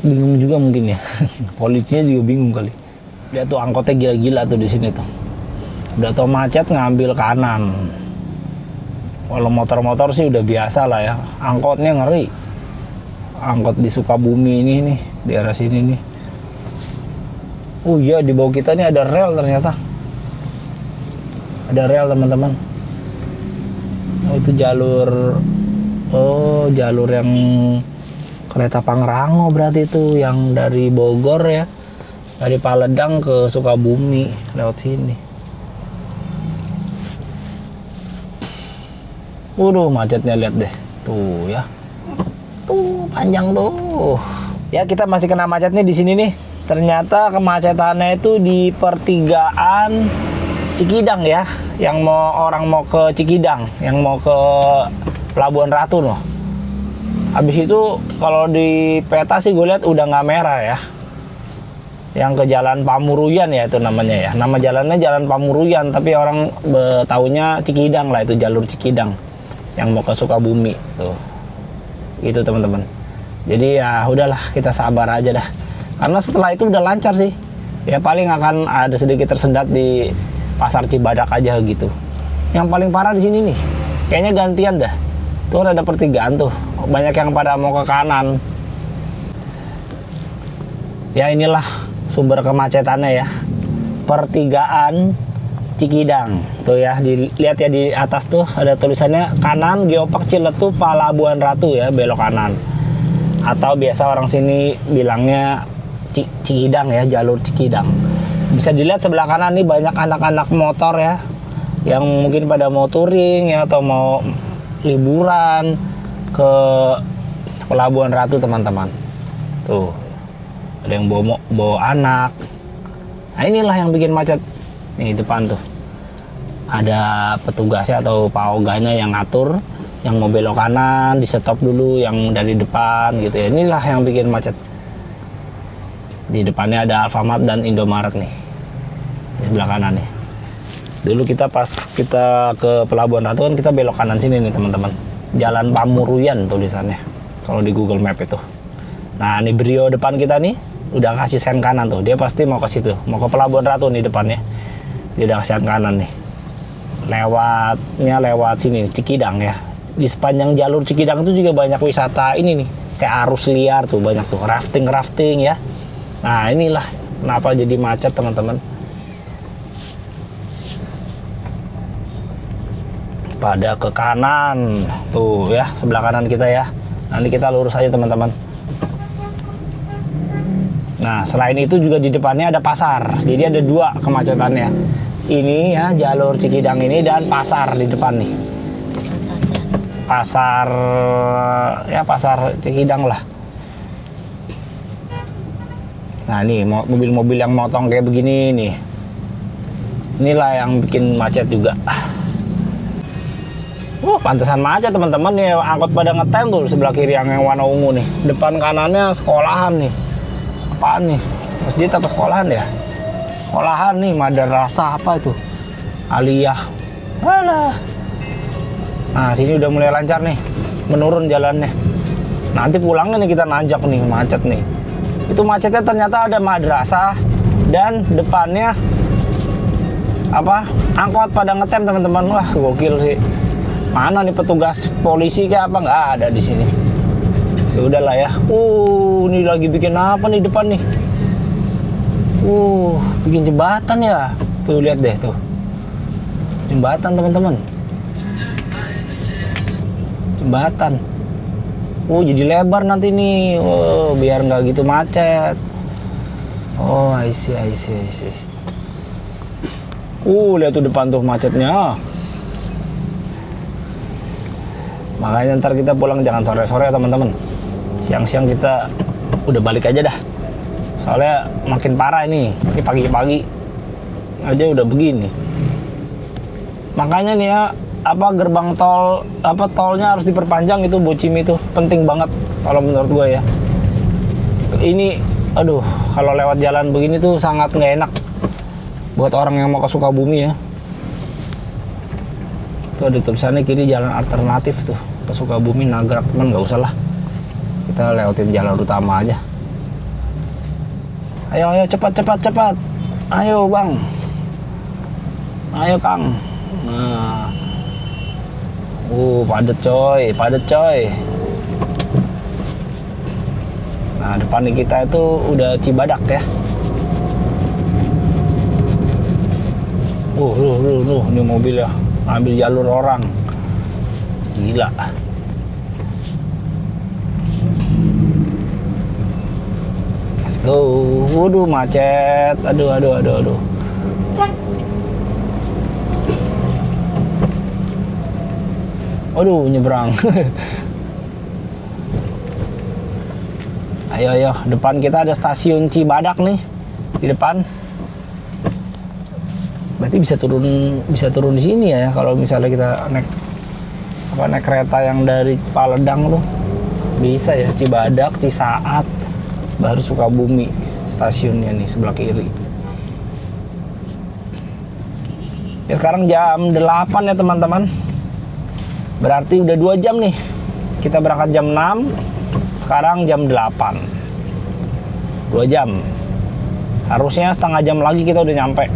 bingung juga mungkin ya, polisinya juga bingung kali. Dia tuh angkotnya gila-gila tuh di sini tuh. Udah tau macet ngambil kanan. Kalau motor-motor sih udah biasa lah ya. Angkotnya ngeri. Angkot di Sukabumi ini nih, di arah sini nih. Oh iya, di bawah kita nih ada rel ternyata. Ada rel teman-teman. Oh itu jalur. Oh jalur yang kereta Pangrango berarti itu, yang dari Bogor ya. Dari Paledang ke Sukabumi lewat sini. Waduh macetnya, lihat deh tuh ya, tuh panjang tuh ya. Kita masih kena macet nih di sini nih. Ternyata kemacetannya itu di pertigaan Cikidang ya, yang orang mau ke Cikidang, yang mau ke Pelabuhan Ratu loh. Habis itu kalau di peta sih gue lihat udah nggak merah ya, yang ke Jalan Pamuruyan ya itu namanya ya. Nama jalannya Jalan Pamuruyan, tapi orang taunya Cikidang lah, itu jalur Cikidang yang mau ke Sukabumi tuh. Itu teman-teman. Jadi ya udahlah, kita sabar aja dah. Karena setelah itu udah lancar sih. Ya paling akan ada sedikit tersendat di Pasar Cibadak aja gitu. Yang paling parah di sini nih, kayaknya gantian dah. Tuh ada pertigaan tuh, banyak yang pada mau ke kanan. Ya inilah sumber kemacetannya ya, pertigaan Cikidang tuh ya. Dilihat ya di atas tuh ada tulisannya kanan Geopark Ciletuh Pelabuhan Ratu ya, belok kanan. Atau biasa orang sini bilangnya Cikidang ya, jalur Cikidang. Bisa dilihat sebelah kanan nih banyak anak-anak motor ya, yang mungkin pada mau touring ya, atau mau liburan ke Pelabuhan Ratu teman-teman. Tuh ada yang bawa anak. Nah inilah yang bikin macet. Nih depan tuh ada petugasnya atau paoganya yang ngatur, yang mau belok kanan di stop dulu yang dari depan gitu ya. Inilah yang bikin macet. Di depannya ada Alfamart dan Indomaret nih, di sebelah kanan nih. Dulu kita pas kita ke Pelabuhan Ratu kan kita belok kanan sini nih teman-teman, Jalan Pamuruyan tulisannya kalau di Google Map itu. Nah ini Brio depan kita nih udah kasih sen kanan tuh, dia pasti mau ke situ, mau ke Pelabuhan Ratu nih depannya. Dia udah kasih sen kanan nih, lewat sini Cikidang ya. Di sepanjang jalur Cikidang itu juga banyak wisata ini nih, kayak arus liar tuh, banyak tuh rafting ya. Nah inilah kenapa jadi macet teman-teman. Pada ke kanan tuh ya, sebelah kanan kita ya. Nanti kita lurus aja teman-teman. Nah selain itu juga di depannya ada pasar, jadi ada dua kemacetannya. Ini ya jalur Cikidang ini dan pasar di depan nih. Pasar ya, pasar Cikidang lah. Nah nih mobil-mobil yang motong kayak begini nih, inilah yang bikin macet juga. Pantesan macet teman-teman nih, angkot pada ngetem tuh sebelah kiri yang warna ungu nih. Depan kanannya sekolahan nih. Apaan nih? Masjid apa sekolahan ya? Sekolahan nih, madrasah apa itu? Aliyah. Alah. Nah sini udah mulai lancar nih, menurun jalannya. Nanti pulangnya nih kita nanjak nih, macet nih. Itu macetnya ternyata ada madrasah, dan depannya angkot pada ngetem teman-teman. Wah gokil sih. Mana nih petugas polisi kayak apa, nggak ada di sini. Sudahlah ya. Ini lagi bikin apa nih depan nih? Bikin jembatan ya. Tuh lihat deh tuh. Jembatan teman-teman. Jembatan. Jadi lebar nanti nih. Biar nggak gitu macet. I see. Lihat tuh depan tuh macetnya. Makanya ntar kita pulang jangan sore-sore ya teman-teman. Siang-siang kita udah balik aja dah. Soalnya makin parah ini. Ini pagi-pagi aja udah begini. Makanya nih ya, gerbang tol, tolnya harus diperpanjang itu, Bocimi itu penting banget kalau menurut gue ya. Ini kalau lewat jalan begini tuh sangat nggak enak buat orang yang mau ke Sukabumi ya. Tuh ada tulisannya kiri jalan alternatif tuh ke Sukabumi Nagrak, teman nggak usah lah, kita lewatin jalan utama aja. Ayo cepat, ayo bang, ayo kang. Nah, padet coy. Nah depan kita itu udah Cibadak ya. Ini mobil ya, ambil jalur orang. Gila. Let's go. Macet. Aduh. Nyebrang. Ayo. Depan kita ada stasiun Cibadak nih. Di depan. Berarti bisa turun di sini ya kalau misalnya kita naik kereta yang dari Paledang tuh. Bisa ya, Cibadak, Cisaat, baru Sukabumi stasiunnya nih sebelah kiri. Ya sekarang jam 8 ya teman-teman. Berarti udah 2 jam nih. Kita berangkat jam 6, sekarang jam 8. 2 jam. Harusnya setengah jam lagi kita udah nyampe.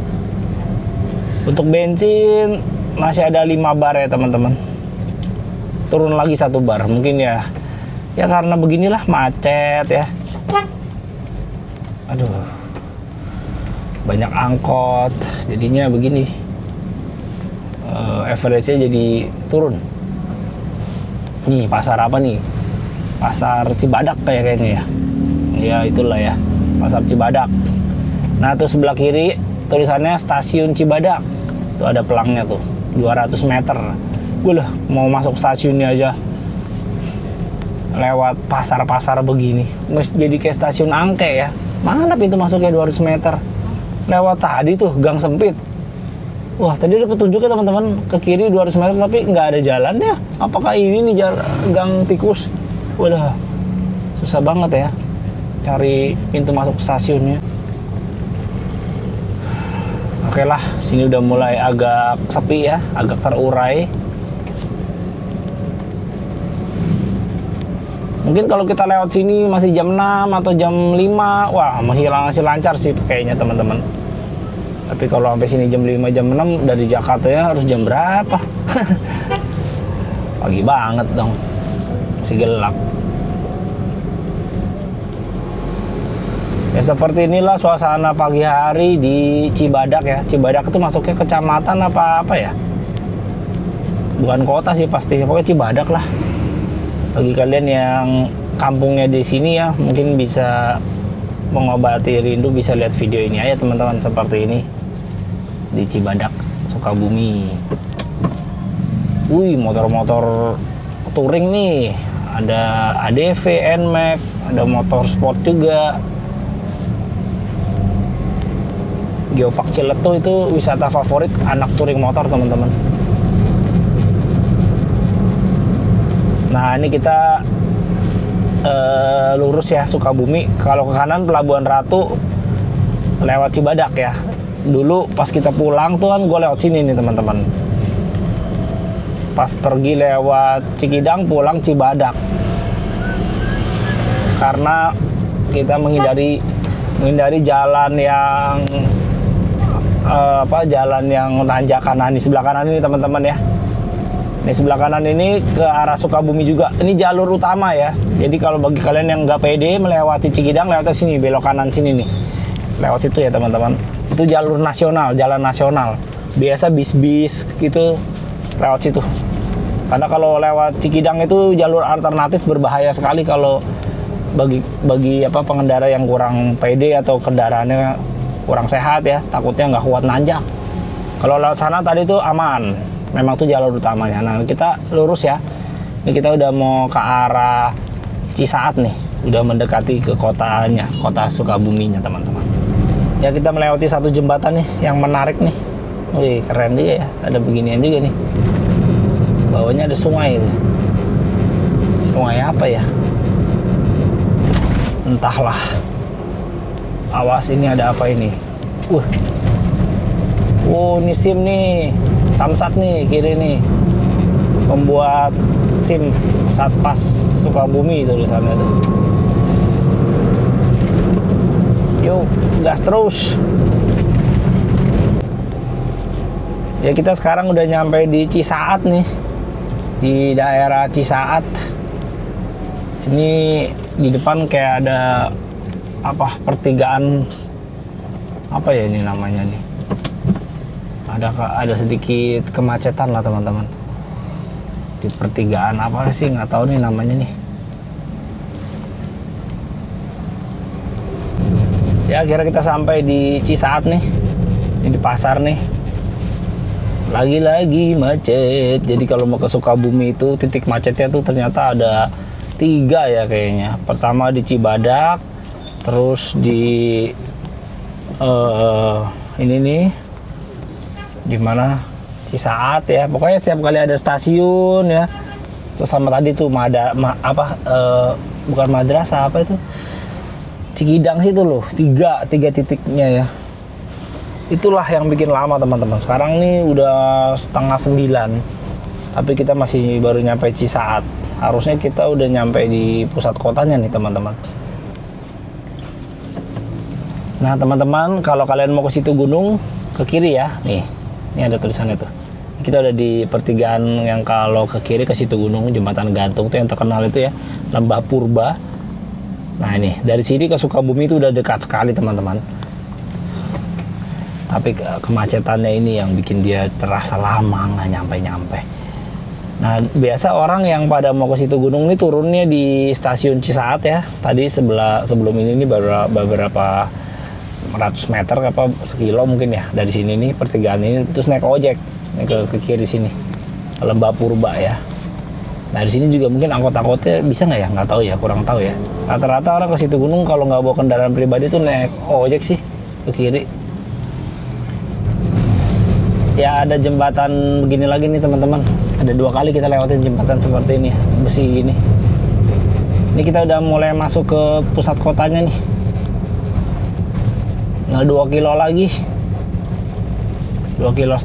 Untuk bensin masih ada 5 bar ya teman-teman. Turun lagi 1 bar. Mungkin ya karena beginilah macet ya. Aduh. Banyak angkot, jadinya begini. Average-nya jadi turun. Nih pasar apa nih? Pasar Cibadak kayaknya ya. Ya itulah ya, pasar Cibadak. Nah tuh sebelah kiri tulisannya stasiun Cibadak. Tuh ada pelangnya tuh, 200 meter. Gue lah mau masuk stasiunnya aja lewat pasar-pasar begini. Jadi kayak stasiun Angke ya. Mana pintu masuknya 200 meter? Lewat tadi tuh gang sempit. Wah tadi ada petunjuknya teman-teman, ke kiri 200 meter tapi nggak ada jalannya. Apakah ini nih gang tikus? Wadah, susah banget ya cari pintu masuk stasiunnya. Oke lah, sini udah mulai agak sepi ya, agak terurai. Mungkin kalau kita lewat sini masih jam 6 atau jam 5, wah masih lancar sih kayaknya teman-teman. Tapi kalau sampai sini jam 5, jam 6 dari Jakarta ya harus jam berapa? Pagi banget dong. Masih gelap. Ya seperti inilah suasana pagi hari di Cibadak ya. Cibadak itu masuknya kecamatan apa ya? Bukan kota sih pasti. Pokoknya Cibadak lah. Bagi kalian yang kampungnya di sini ya, mungkin bisa mengobati rindu, bisa lihat video ini aja teman-teman, seperti ini di Cibadak, Sukabumi. Wih, motor-motor touring nih. Ada ADV, NMAX, ada motor sport juga. Geopark Ciletuh itu wisata favorit anak touring motor teman-teman. Nah ini kita lurus ya Sukabumi. Kalau ke kanan Pelabuhan Ratu lewat Cibadak ya. Dulu pas kita pulang tuh kan gue lewat sini nih teman-teman. Pas pergi lewat Cikidang, pulang Cibadak. Karena kita menghindari menghindari jalan yang jalan yang nanjakan. Nah, di sebelah kanan ini teman-teman ya. Ini sebelah kanan ini ke arah Sukabumi juga. Ini jalur utama ya. Jadi kalau bagi kalian yang nggak pede melewati Cikidang, lewat sini, belok kanan sini nih. Lewat situ ya teman-teman. Itu jalur nasional, jalan nasional. Biasa bis-bis gitu lewat situ. Karena kalau lewat Cikidang itu jalur alternatif, berbahaya sekali kalau bagi pengendara yang kurang pede atau kendaraannya kurang sehat ya, takutnya nggak kuat nanjak. Kalau lewat sana tadi tuh aman, memang tuh jalur utamanya. Nah, kita lurus ya. Ini kita udah mau ke arah Cisaat nih, udah mendekati ke kotanya, kota Sukabuminya teman-teman. Ya, kita melewati satu jembatan nih yang menarik nih. Wih, keren juga ya, ada beginian juga nih. Bawahnya ada sungai. Sungai apa ya? Entahlah. Awas, ini ada apa ini? Ini SIM nih, Samsat nih, kiri nih. Pembuat SIM Satpas Sukabumi tulisannya tuh. Yuk, gas terus. Ya, kita sekarang udah nyampe di Cisaat nih. Di daerah Cisaat. Sini di depan kayak ada pertigaan apa ya ini namanya nih, ada sedikit kemacetan lah teman-teman di pertigaan apa sih, nggak tahu nih namanya nih. Ya, akhirnya kita sampai di Cisaat nih. Ini di pasar nih. Lagi-lagi macet. Jadi kalau mau ke Sukabumi itu titik macetnya tuh ternyata ada 3 ya kayaknya. Pertama di Cibadak, terus di ini nih di mana, Cisaat ya. Pokoknya setiap kali ada stasiun ya. Terus sama tadi tuh bukan madrasah, apa itu, Cikidang situ loh. 3 titiknya ya. Itulah yang bikin lama teman-teman. Sekarang nih udah 8:30, tapi kita masih baru nyampe Cisaat. Harusnya kita udah nyampe di pusat kotanya nih teman-teman. Nah teman-teman, kalau kalian mau ke situ gunung, ke kiri ya. Nih, ini ada tulisannya tuh. Kita udah di pertigaan yang kalau ke kiri ke situ gunung, jembatan gantung tuh yang terkenal itu ya, Lembah Purba. Nah ini, dari sini ke Sukabumi itu udah dekat sekali teman-teman. Tapi kemacetannya ini yang bikin dia terasa lama, nggak nyampe-nyampe. Nah, biasa orang yang pada mau ke situ gunung ini turunnya di stasiun Cisaat ya. Tadi sebelum ini beberapa ratus meter apa sekilo mungkin ya dari sini nih pertigaan ini, terus naik ojek ke kiri sini ke Lembah Purba ya. Nah di sini juga mungkin angkot-angkotnya bisa nggak ya, nggak tahu ya, kurang tahu ya. Rata-rata orang ke situ gunung kalau nggak bawa kendaraan pribadi tuh naik ojek sih ke kiri. Ya, ada jembatan begini lagi nih teman-teman. Ada 2 kali kita lewatin jembatan seperti ini, besi gini. Ini kita udah mulai masuk ke pusat kotanya nih. Nah, 2 kilo lagi, 2,5 kilo.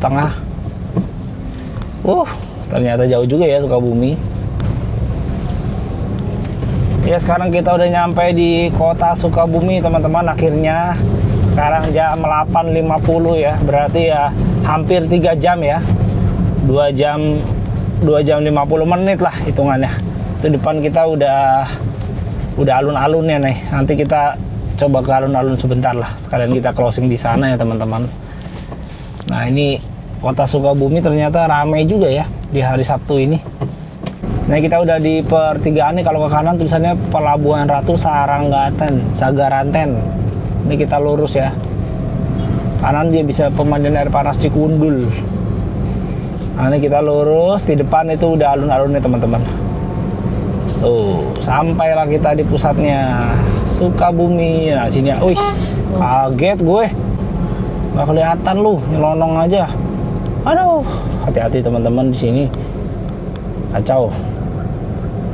Ternyata jauh juga ya Sukabumi. Ya, sekarang kita udah nyampe di kota Sukabumi teman-teman. Akhirnya sekarang jam 8.50 ya. Berarti ya hampir 3 jam ya. 2 jam 50 menit lah hitungannya. Itu depan kita udah alun-alunnya nih. Nanti kita coba ke alun-alun sebentar lah. Sekalian kita closing di sana ya teman-teman. Nah, ini kota Sukabumi ternyata ramai juga ya di hari Sabtu ini. Nah, kita udah di pertigaan nih. Kalau ke kanan tulisannya Pelabuhan Ratu Sagaranten. Ini kita lurus ya. Kanan dia bisa pemandian air panas Cikundul. Nah, ini kita lurus, di depan itu udah alun-alunnya teman-teman. Tuh, sampailah kita di pusatnya Sukabumi. Nah, sini ya. Wih, kaget gue. Nggak kelihatan lu, nyelonong aja. Aduh, hati-hati teman-teman di sini. Kacau.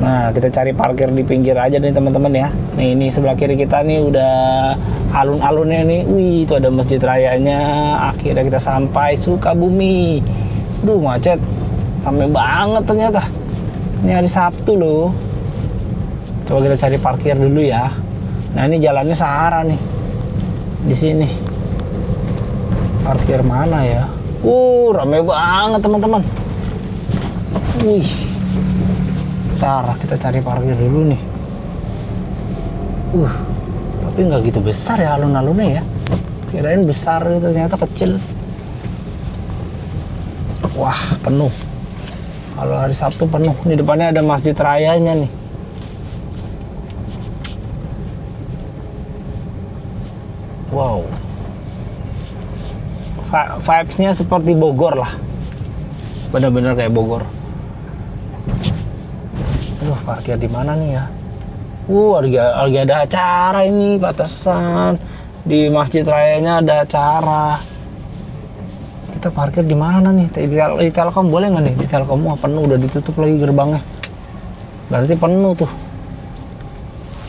Nah, kita cari parkir di pinggir aja nih teman-teman ya. Nih, ini sebelah kiri kita nih udah alun-alunnya nih. Wih, itu ada masjid rayanya. Akhirnya kita sampai Sukabumi. Duh, macet. Ramai banget ternyata. Ini hari Sabtu loh. Coba kita cari parkir dulu ya. Nah, ini jalannya Sahara nih. di sini. Parkir mana ya? Rame banget teman-teman. Wih. Ntar kita cari parkir dulu nih. Tapi nggak gitu besar ya alun-alunnya ya. Kirain besar, ternyata kecil. Wah, penuh. Kalau hari Sabtu penuh. Di depannya ada Masjid Rayanya nih. Wow. Vibes-nya seperti Bogor lah. Bener-bener kayak Bogor. Aduh, parkir di mana nih ya? Lagi ada acara ini, batasan. Di Masjid Rayanya ada acara. Kita parkir di mana nih? Di Telkom boleh nggak nih? Di Telkom penuh, udah ditutup lagi gerbangnya. Berarti penuh tuh.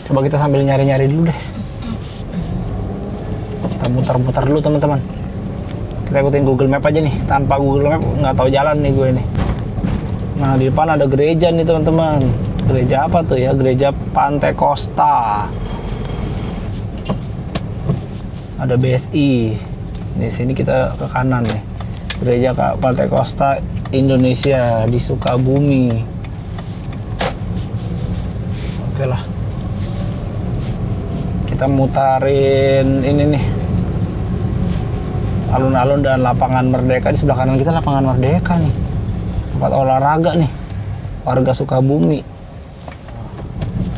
Coba kita sambil nyari-nyari dulu deh. Kita muter-muter dulu teman-teman. Kita ikutin Google Map aja nih. Tanpa Google Map nggak tahu jalan nih gue nih. Nah, di depan ada gereja nih teman-teman. Gereja apa tuh ya? Gereja Pantai Costa. Ada BSI. Di sini kita ke kanan nih. Gereja Pantai Costa Indonesia di Sukabumi. Oke lah. Kita mutarin ini nih. Alun-alun dan lapangan Merdeka. Di sebelah kanan kita lapangan Merdeka nih. Tempat olahraga nih. Warga Sukabumi.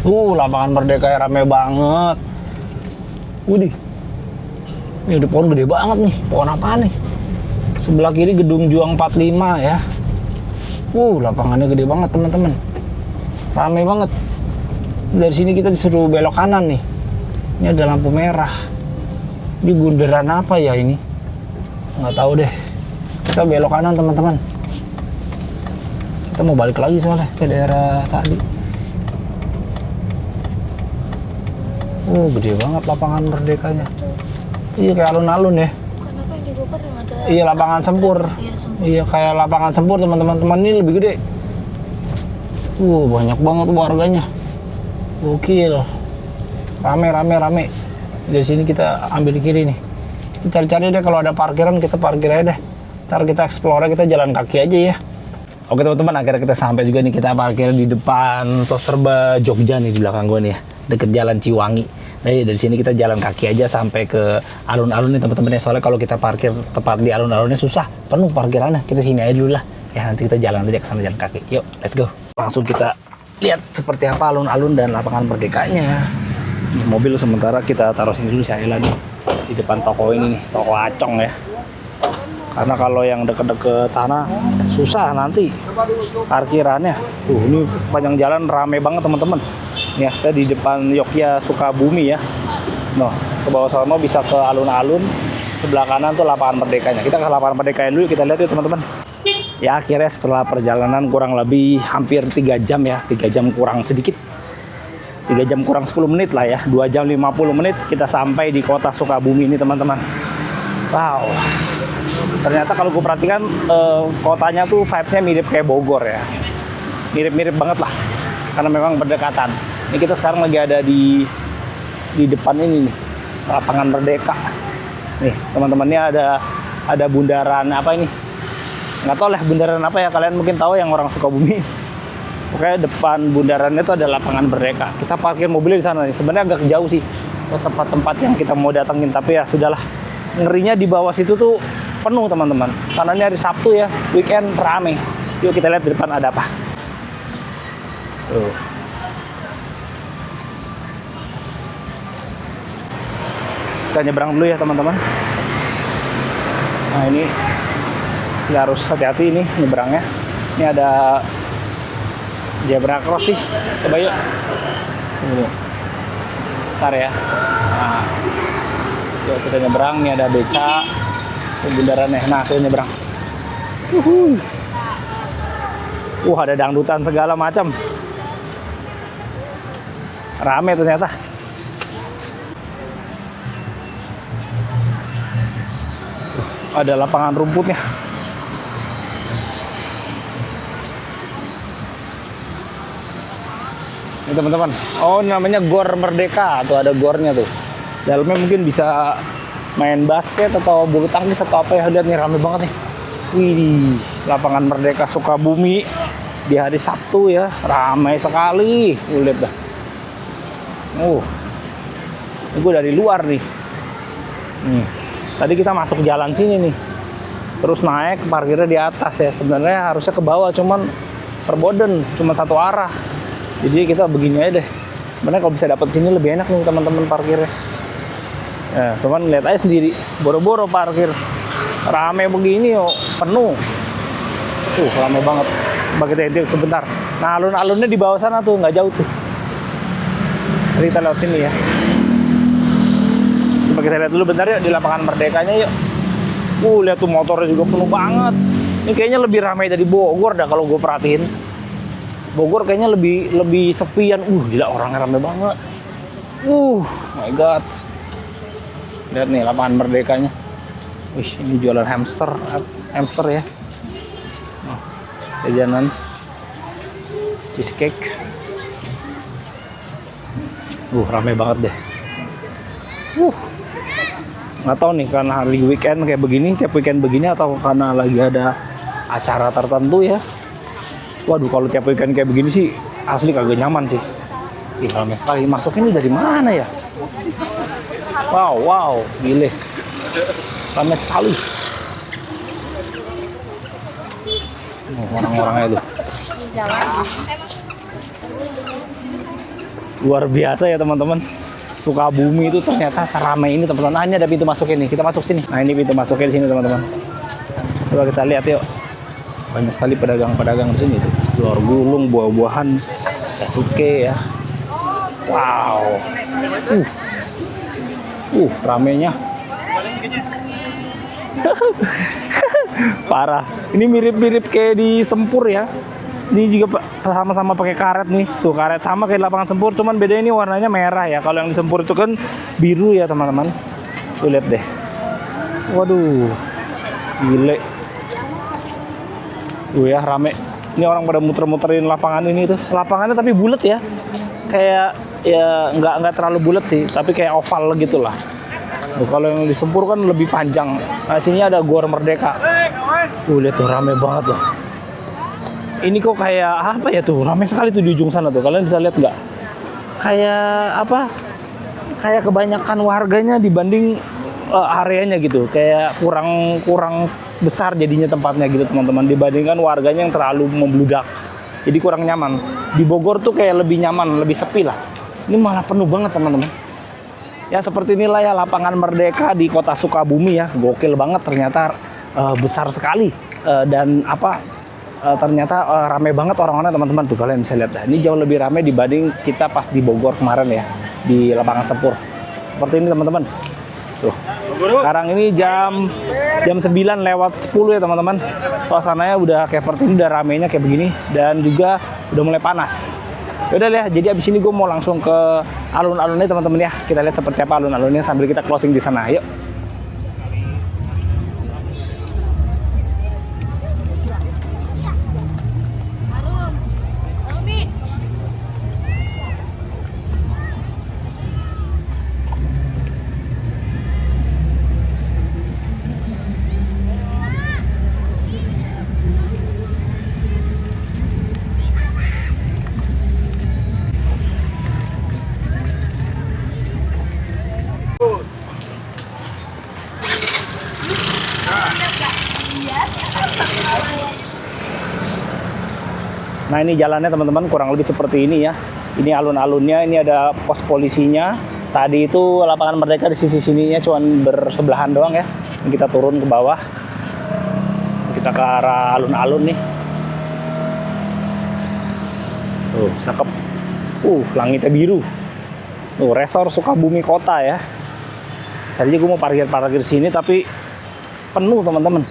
Lapangan Merdeka ya, rame banget. Widih. Ini udah pohon gede banget nih. Pohon apa nih? Sebelah kiri Gedung Juang 45 ya. Lapangannya gede banget teman-teman. Rame banget. Dari sini kita disuruh belok kanan nih. Ini ada lampu merah. Ini bundaran apa ya ini? Nggak tahu deh. Kita belok kanan teman-teman. Kita mau balik lagi soalnya ke daerah Sadi. Gede banget lapangan Merdekanya. Iya kayak alun-alun ya. Kenapa yang di Bogor yang ada? Iya lapangan Sempur. Iya kayak lapangan Sempur teman-teman. Ini lebih gede. Banyak banget warganya. Gokil. Rame. Dari sini kita ambil kiri nih. Kita cari-cari deh kalau ada parkiran, kita parkir aja deh. Ntar kita explore, kita jalan kaki aja ya. Oke teman-teman, akhirnya kita sampai juga nih. Kita parkir di depan Toserba Jogja nih di belakang gue nih ya. Deket jalan Ciwangi. Nah, dari sini kita jalan kaki aja sampai ke alun-alun nih teman-teman ya. Soalnya kalau kita parkir tepat di alun-alunnya susah, penuh parkirannya. Kita sini aja dulu lah. Ya nanti kita jalan aja ke sana jalan kaki. Yuk, let's go. Langsung kita lihat seperti apa alun-alun dan lapangan Merdekanya. Ini mobil sementara kita taruh sini dulu Syaila nih. Di depan toko ini nih, toko Acong ya. Karena kalau yang deket-deket sana susah nanti parkirannya. Ini sepanjang jalan rame banget teman-teman. Ya, kita di depan Yogya Sukabumi ya. Noh, ke bawah sana bisa ke alun-alun. Sebelah kanan tuh lapangan Merdekanya. Kita ke lapangan Merdekanya dulu, kita lihat yuk teman-teman. Ya, akhirnya setelah perjalanan kurang lebih hampir 3 jam ya. 3 jam kurang sedikit. 3 jam kurang 10 menit lah ya. 2 jam 50 menit kita sampai di kota Sukabumi ini teman-teman. Wow. Ternyata kalau gue perhatikan kotanya tuh vibes-nya mirip kayak Bogor ya. Mirip-mirip banget lah. Karena memang berdekatan. Ini kita sekarang lagi ada di depan ini nih. Lapangan Merdeka. Nih, teman-teman, ini ada bundaran apa ini? Nggak tahu lah bundaran apa ya. Kalian mungkin tahu yang orang Sukabumi. Pokoknya depan bundaran itu ada lapangan Merdeka. Kita parkir mobilnya di sana nih. Sebenarnya agak jauh sih ke tempat-tempat yang kita mau datengin, tapi ya sudahlah. Ngerinya di bawah situ tuh penuh teman-teman. Karena ini hari Sabtu ya, weekend rame. Yuk kita lihat di depan ada apa. Tuh. Kita nyebrang dulu ya teman-teman. Nah ini kita harus hati-hati ini nyebrangnya. Ini ada zebra cross sih. Coba yuk. Bentar ya. Nah, yuk kita nyebrang. Ini ada beca. Bundarannya. Nah, kita nyebrang. Ada dangdutan segala macam. Rame ternyata. Ada lapangan rumputnya. Ini teman-teman. Oh, ini namanya Gor Merdeka. Tuh ada gornya tuh. Dalamnya mungkin bisa main basket atau bulu tangkis atau apa ya. Lihat nih rame banget nih. Wih, lapangan Merdeka Sukabumi di hari Sabtu ya, ramai sekali. Lihat dah. Ini gue dari luar nih. Tadi kita masuk jalan sini nih, terus naik parkirnya di atas ya. Sebenarnya harusnya ke bawah, cuman perboden, cuma satu arah. Jadi kita begini aja deh. Sebenarnya kalau bisa dapat sini lebih enak nih teman-teman parkirnya. Ya, cuman lihat aja sendiri, boro-boro parkir. Rame begini yuk, penuh. Rame banget. Coba kita intip sebentar. Nah, alun-alunnya di bawah sana tuh, nggak jauh tuh. Jadi kita lewat sini ya. Coba kita lihat dulu bentar yuk di lapangan Merdekanya yuk. Lihat tuh motornya juga penuh banget. Ini kayaknya lebih ramai dari Bogor dah kalau gue perhatiin. Bogor kayaknya lebih sepian. Gila orangnya ramai banget. My god. Lihat nih lapangan Merdekanya. Wih, ini jualan hamster ya. Jajanan cheesecake. Ramai banget deh. Nggak tahu nih karena hari weekend kayak begini, tiap weekend begini, atau karena lagi ada acara tertentu ya. Waduh, kalau tiap weekend kayak begini sih asli kagak nyaman sih. Ramai sekali. Masuk ini dari mana ya? Wow, gile. Ramai sekali. Orang-orangnya tuh. Luar biasa ya teman-teman. Sukabumi itu ternyata seramai ini teman-teman. Ini ada pintu masuk ini. Kita masuk sini. Nah, ini pintu masuknya di sini teman-teman. Coba kita lihat yuk. Banyak sekali pedagang-pedagang di sini tuh. Telur gulung, buah-buahan, yasuke ya. Wow. Ramenya. Parah. Ini mirip-mirip kayak di Sempur ya. Ini juga sama-sama pakai karet nih. Tuh karet sama kayak lapangan Sempur, cuman beda ini warnanya merah ya. Kalau yang di Sempur itu kan biru ya teman-teman. Tuh lihat deh. Waduh. Gile. Ya rame. Ini orang pada muter-muterin lapangan ini tuh. Lapangannya tapi bulat ya. Kayak ya nggak terlalu bulat sih, tapi kayak oval gitulah. Kalau yang di Sempur kan lebih panjang. Nah, sini ada Gor Merdeka. Lihat tuh rame banget loh. Ini kok kayak apa ya tuh? Rame sekali tuh di ujung sana tuh. Kalian bisa lihat nggak? Kayak apa? Kayak kebanyakan warganya dibanding areanya gitu. Kayak kurang besar jadinya tempatnya gitu teman-teman. Dibandingkan warganya yang terlalu membludak. Jadi kurang nyaman. Di Bogor tuh kayak lebih nyaman, lebih sepi lah. Ini malah penuh banget teman-teman. Ya seperti inilah ya lapangan Merdeka di kota Sukabumi ya. Gokil banget ternyata, besar sekali. Dan ternyata rame banget orang-orangnya teman-teman. Tuh kalian bisa lihat. Ini jauh lebih rame dibanding kita pas di Bogor kemarin ya. Di lapangan Sempur. Seperti ini teman-teman. Tuh. Sekarang ini jam 9:10 ya teman-teman. Suasananya udah kayak seperti ini, udah ramenya kayak begini. Dan juga udah mulai panas. Yaudah ya, jadi abis ini gue mau langsung ke alun-alunnya teman-teman ya. Kita lihat seperti apa alun-alunnya sambil kita closing di sana. Yuk. Nah ini jalannya teman-teman kurang lebih seperti ini ya. Ini alun-alunnya, ini ada pos polisinya. Tadi itu lapangan Merdeka di sisi sininya cuman bersebelahan doang ya. Kita turun ke bawah. Kita ke arah alun-alun nih. Tuh, cakep. Langitnya biru. Tuh, Resor Sukabumi Kota ya. Tadi gue mau parkir sini tapi penuh teman-teman.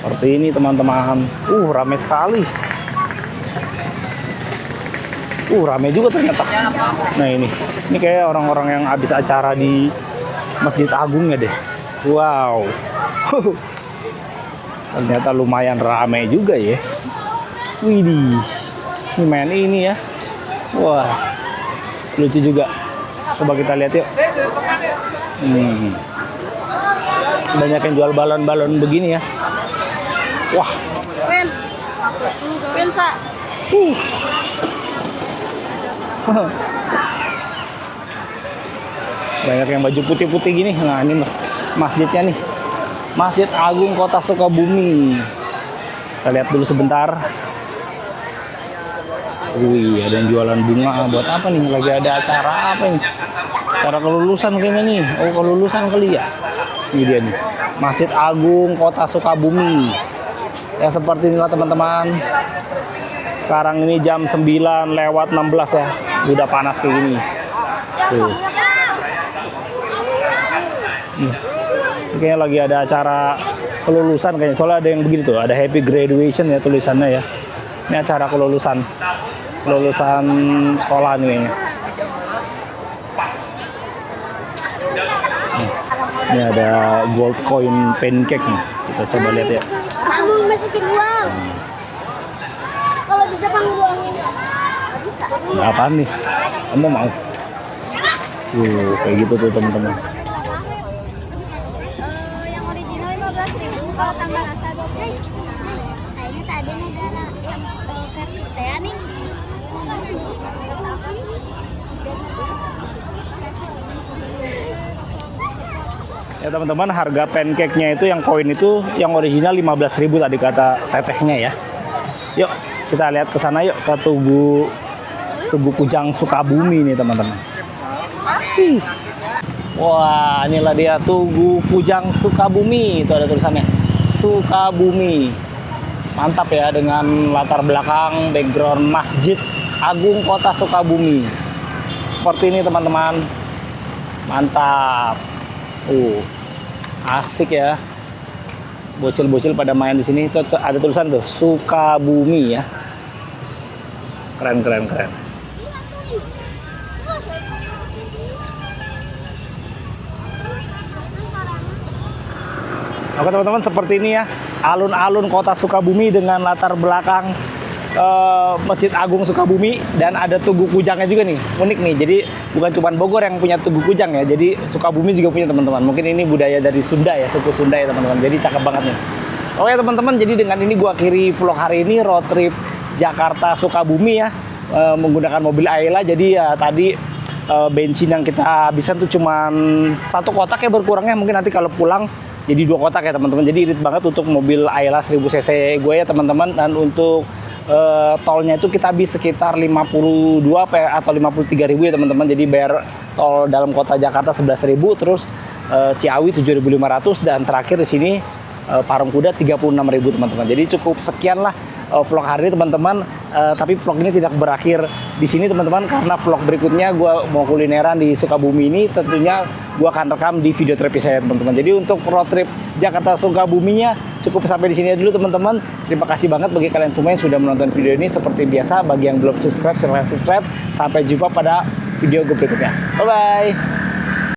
Seperti ini teman-teman. Ramai sekali. Ramai juga ternyata. Nah ini kayak orang-orang yang habis acara di Masjid Agung ya deh. Wow. Ternyata lumayan ramai juga ya. Widih. Ini main ini ya. Wah. Lucu juga. Coba kita lihat yuk. Banyak yang jual balon-balon begini ya. Wah. Win sa. Banyak yang baju putih-putih gini. Nah, ini masjidnya nih. Masjid Agung Kota Sukabumi. Kita lihat dulu sebentar. Wih, ada yang jualan bunga. Buat apa nih? Lagi ada acara apa ini? Acara kelulusan kayaknya nih. Oh, kelulusan kali ya. Ini dia nih. Masjid Agung Kota Sukabumi. Ya seperti inilah teman-teman. Sekarang ini jam 9:16 ya. Udah panas kayak gini. Tuh. Kayaknya lagi ada acara kelulusan kayaknya. Soalnya ada yang begini tuh. Ada happy graduation ya tulisannya ya. Ini acara kelulusan. Kelulusan sekolah nih kayaknya. Ini ada gold coin pancake nih. Kita coba lihat ya. Kamu masukin uang. Kalau bisa kamu uangin. Nah, apaan nih? Kamu mau? Kayak gitu tuh teman-teman. Yang original 15.000 kalau tambah rasa 12. Kayaknya tadi negara yang versi teh nih. Ya teman-teman, harga pancake-nya itu yang koin itu yang original 15.000 tadi kata tetehnya ya. Yuk kita lihat ke sana yuk, ke Tugu Kujang Sukabumi nih teman-teman. Wah, inilah dia Tugu Kujang Sukabumi. Itu ada tulisannya Sukabumi. Mantap ya, dengan latar belakang background Masjid Agung Kota Sukabumi. Seperti ini teman-teman. Mantap. Asik ya. Bocil-bocil pada main di sini. Itu ada tulisan tuh Sukabumi ya. Keren. Oke teman-teman, seperti ini ya alun-alun Kota Sukabumi dengan latar belakang Masjid Agung Sukabumi, dan ada Tugu Kujangnya juga nih. Unik nih, jadi bukan cuma Bogor yang punya Tugu Kujang ya, jadi Sukabumi juga punya teman-teman. Mungkin ini budaya dari Sunda ya, suku Sunda ya teman-teman, jadi cakep banget nih. Oke teman-teman, jadi dengan ini gua akhiri vlog hari ini, road trip Jakarta Sukabumi ya, menggunakan mobil Ayla. Jadi ya tadi bensin yang kita habisan tuh cuman 1 kotak ya berkurangnya, mungkin nanti kalau pulang jadi 2 kotak ya teman-teman. Jadi irit banget untuk mobil Ayla 1000 cc gue ya teman-teman. Dan untuk tolnya itu kita habis sekitar 52 atau 53.000 ya teman-teman. Jadi bayar tol dalam kota Jakarta 11.000, terus Ciawi 7.500, dan terakhir di sini Parung Kuda 36.000 teman-teman. Jadi cukup sekian lah vlog hari ini teman-teman. Tapi vlog ini tidak berakhir di sini teman-teman, karena vlog berikutnya gue mau kulineran di Sukabumi ini. Tentunya gue akan rekam di video trip saya teman-teman. Jadi untuk road trip Jakarta Sukabuminya cukup sampai di sini dulu teman-teman. Terima kasih banget bagi kalian semua yang sudah menonton video ini. Seperti biasa, bagi yang belum subscribe silahkan subscribe. Sampai jumpa pada video gue berikutnya. Bye bye.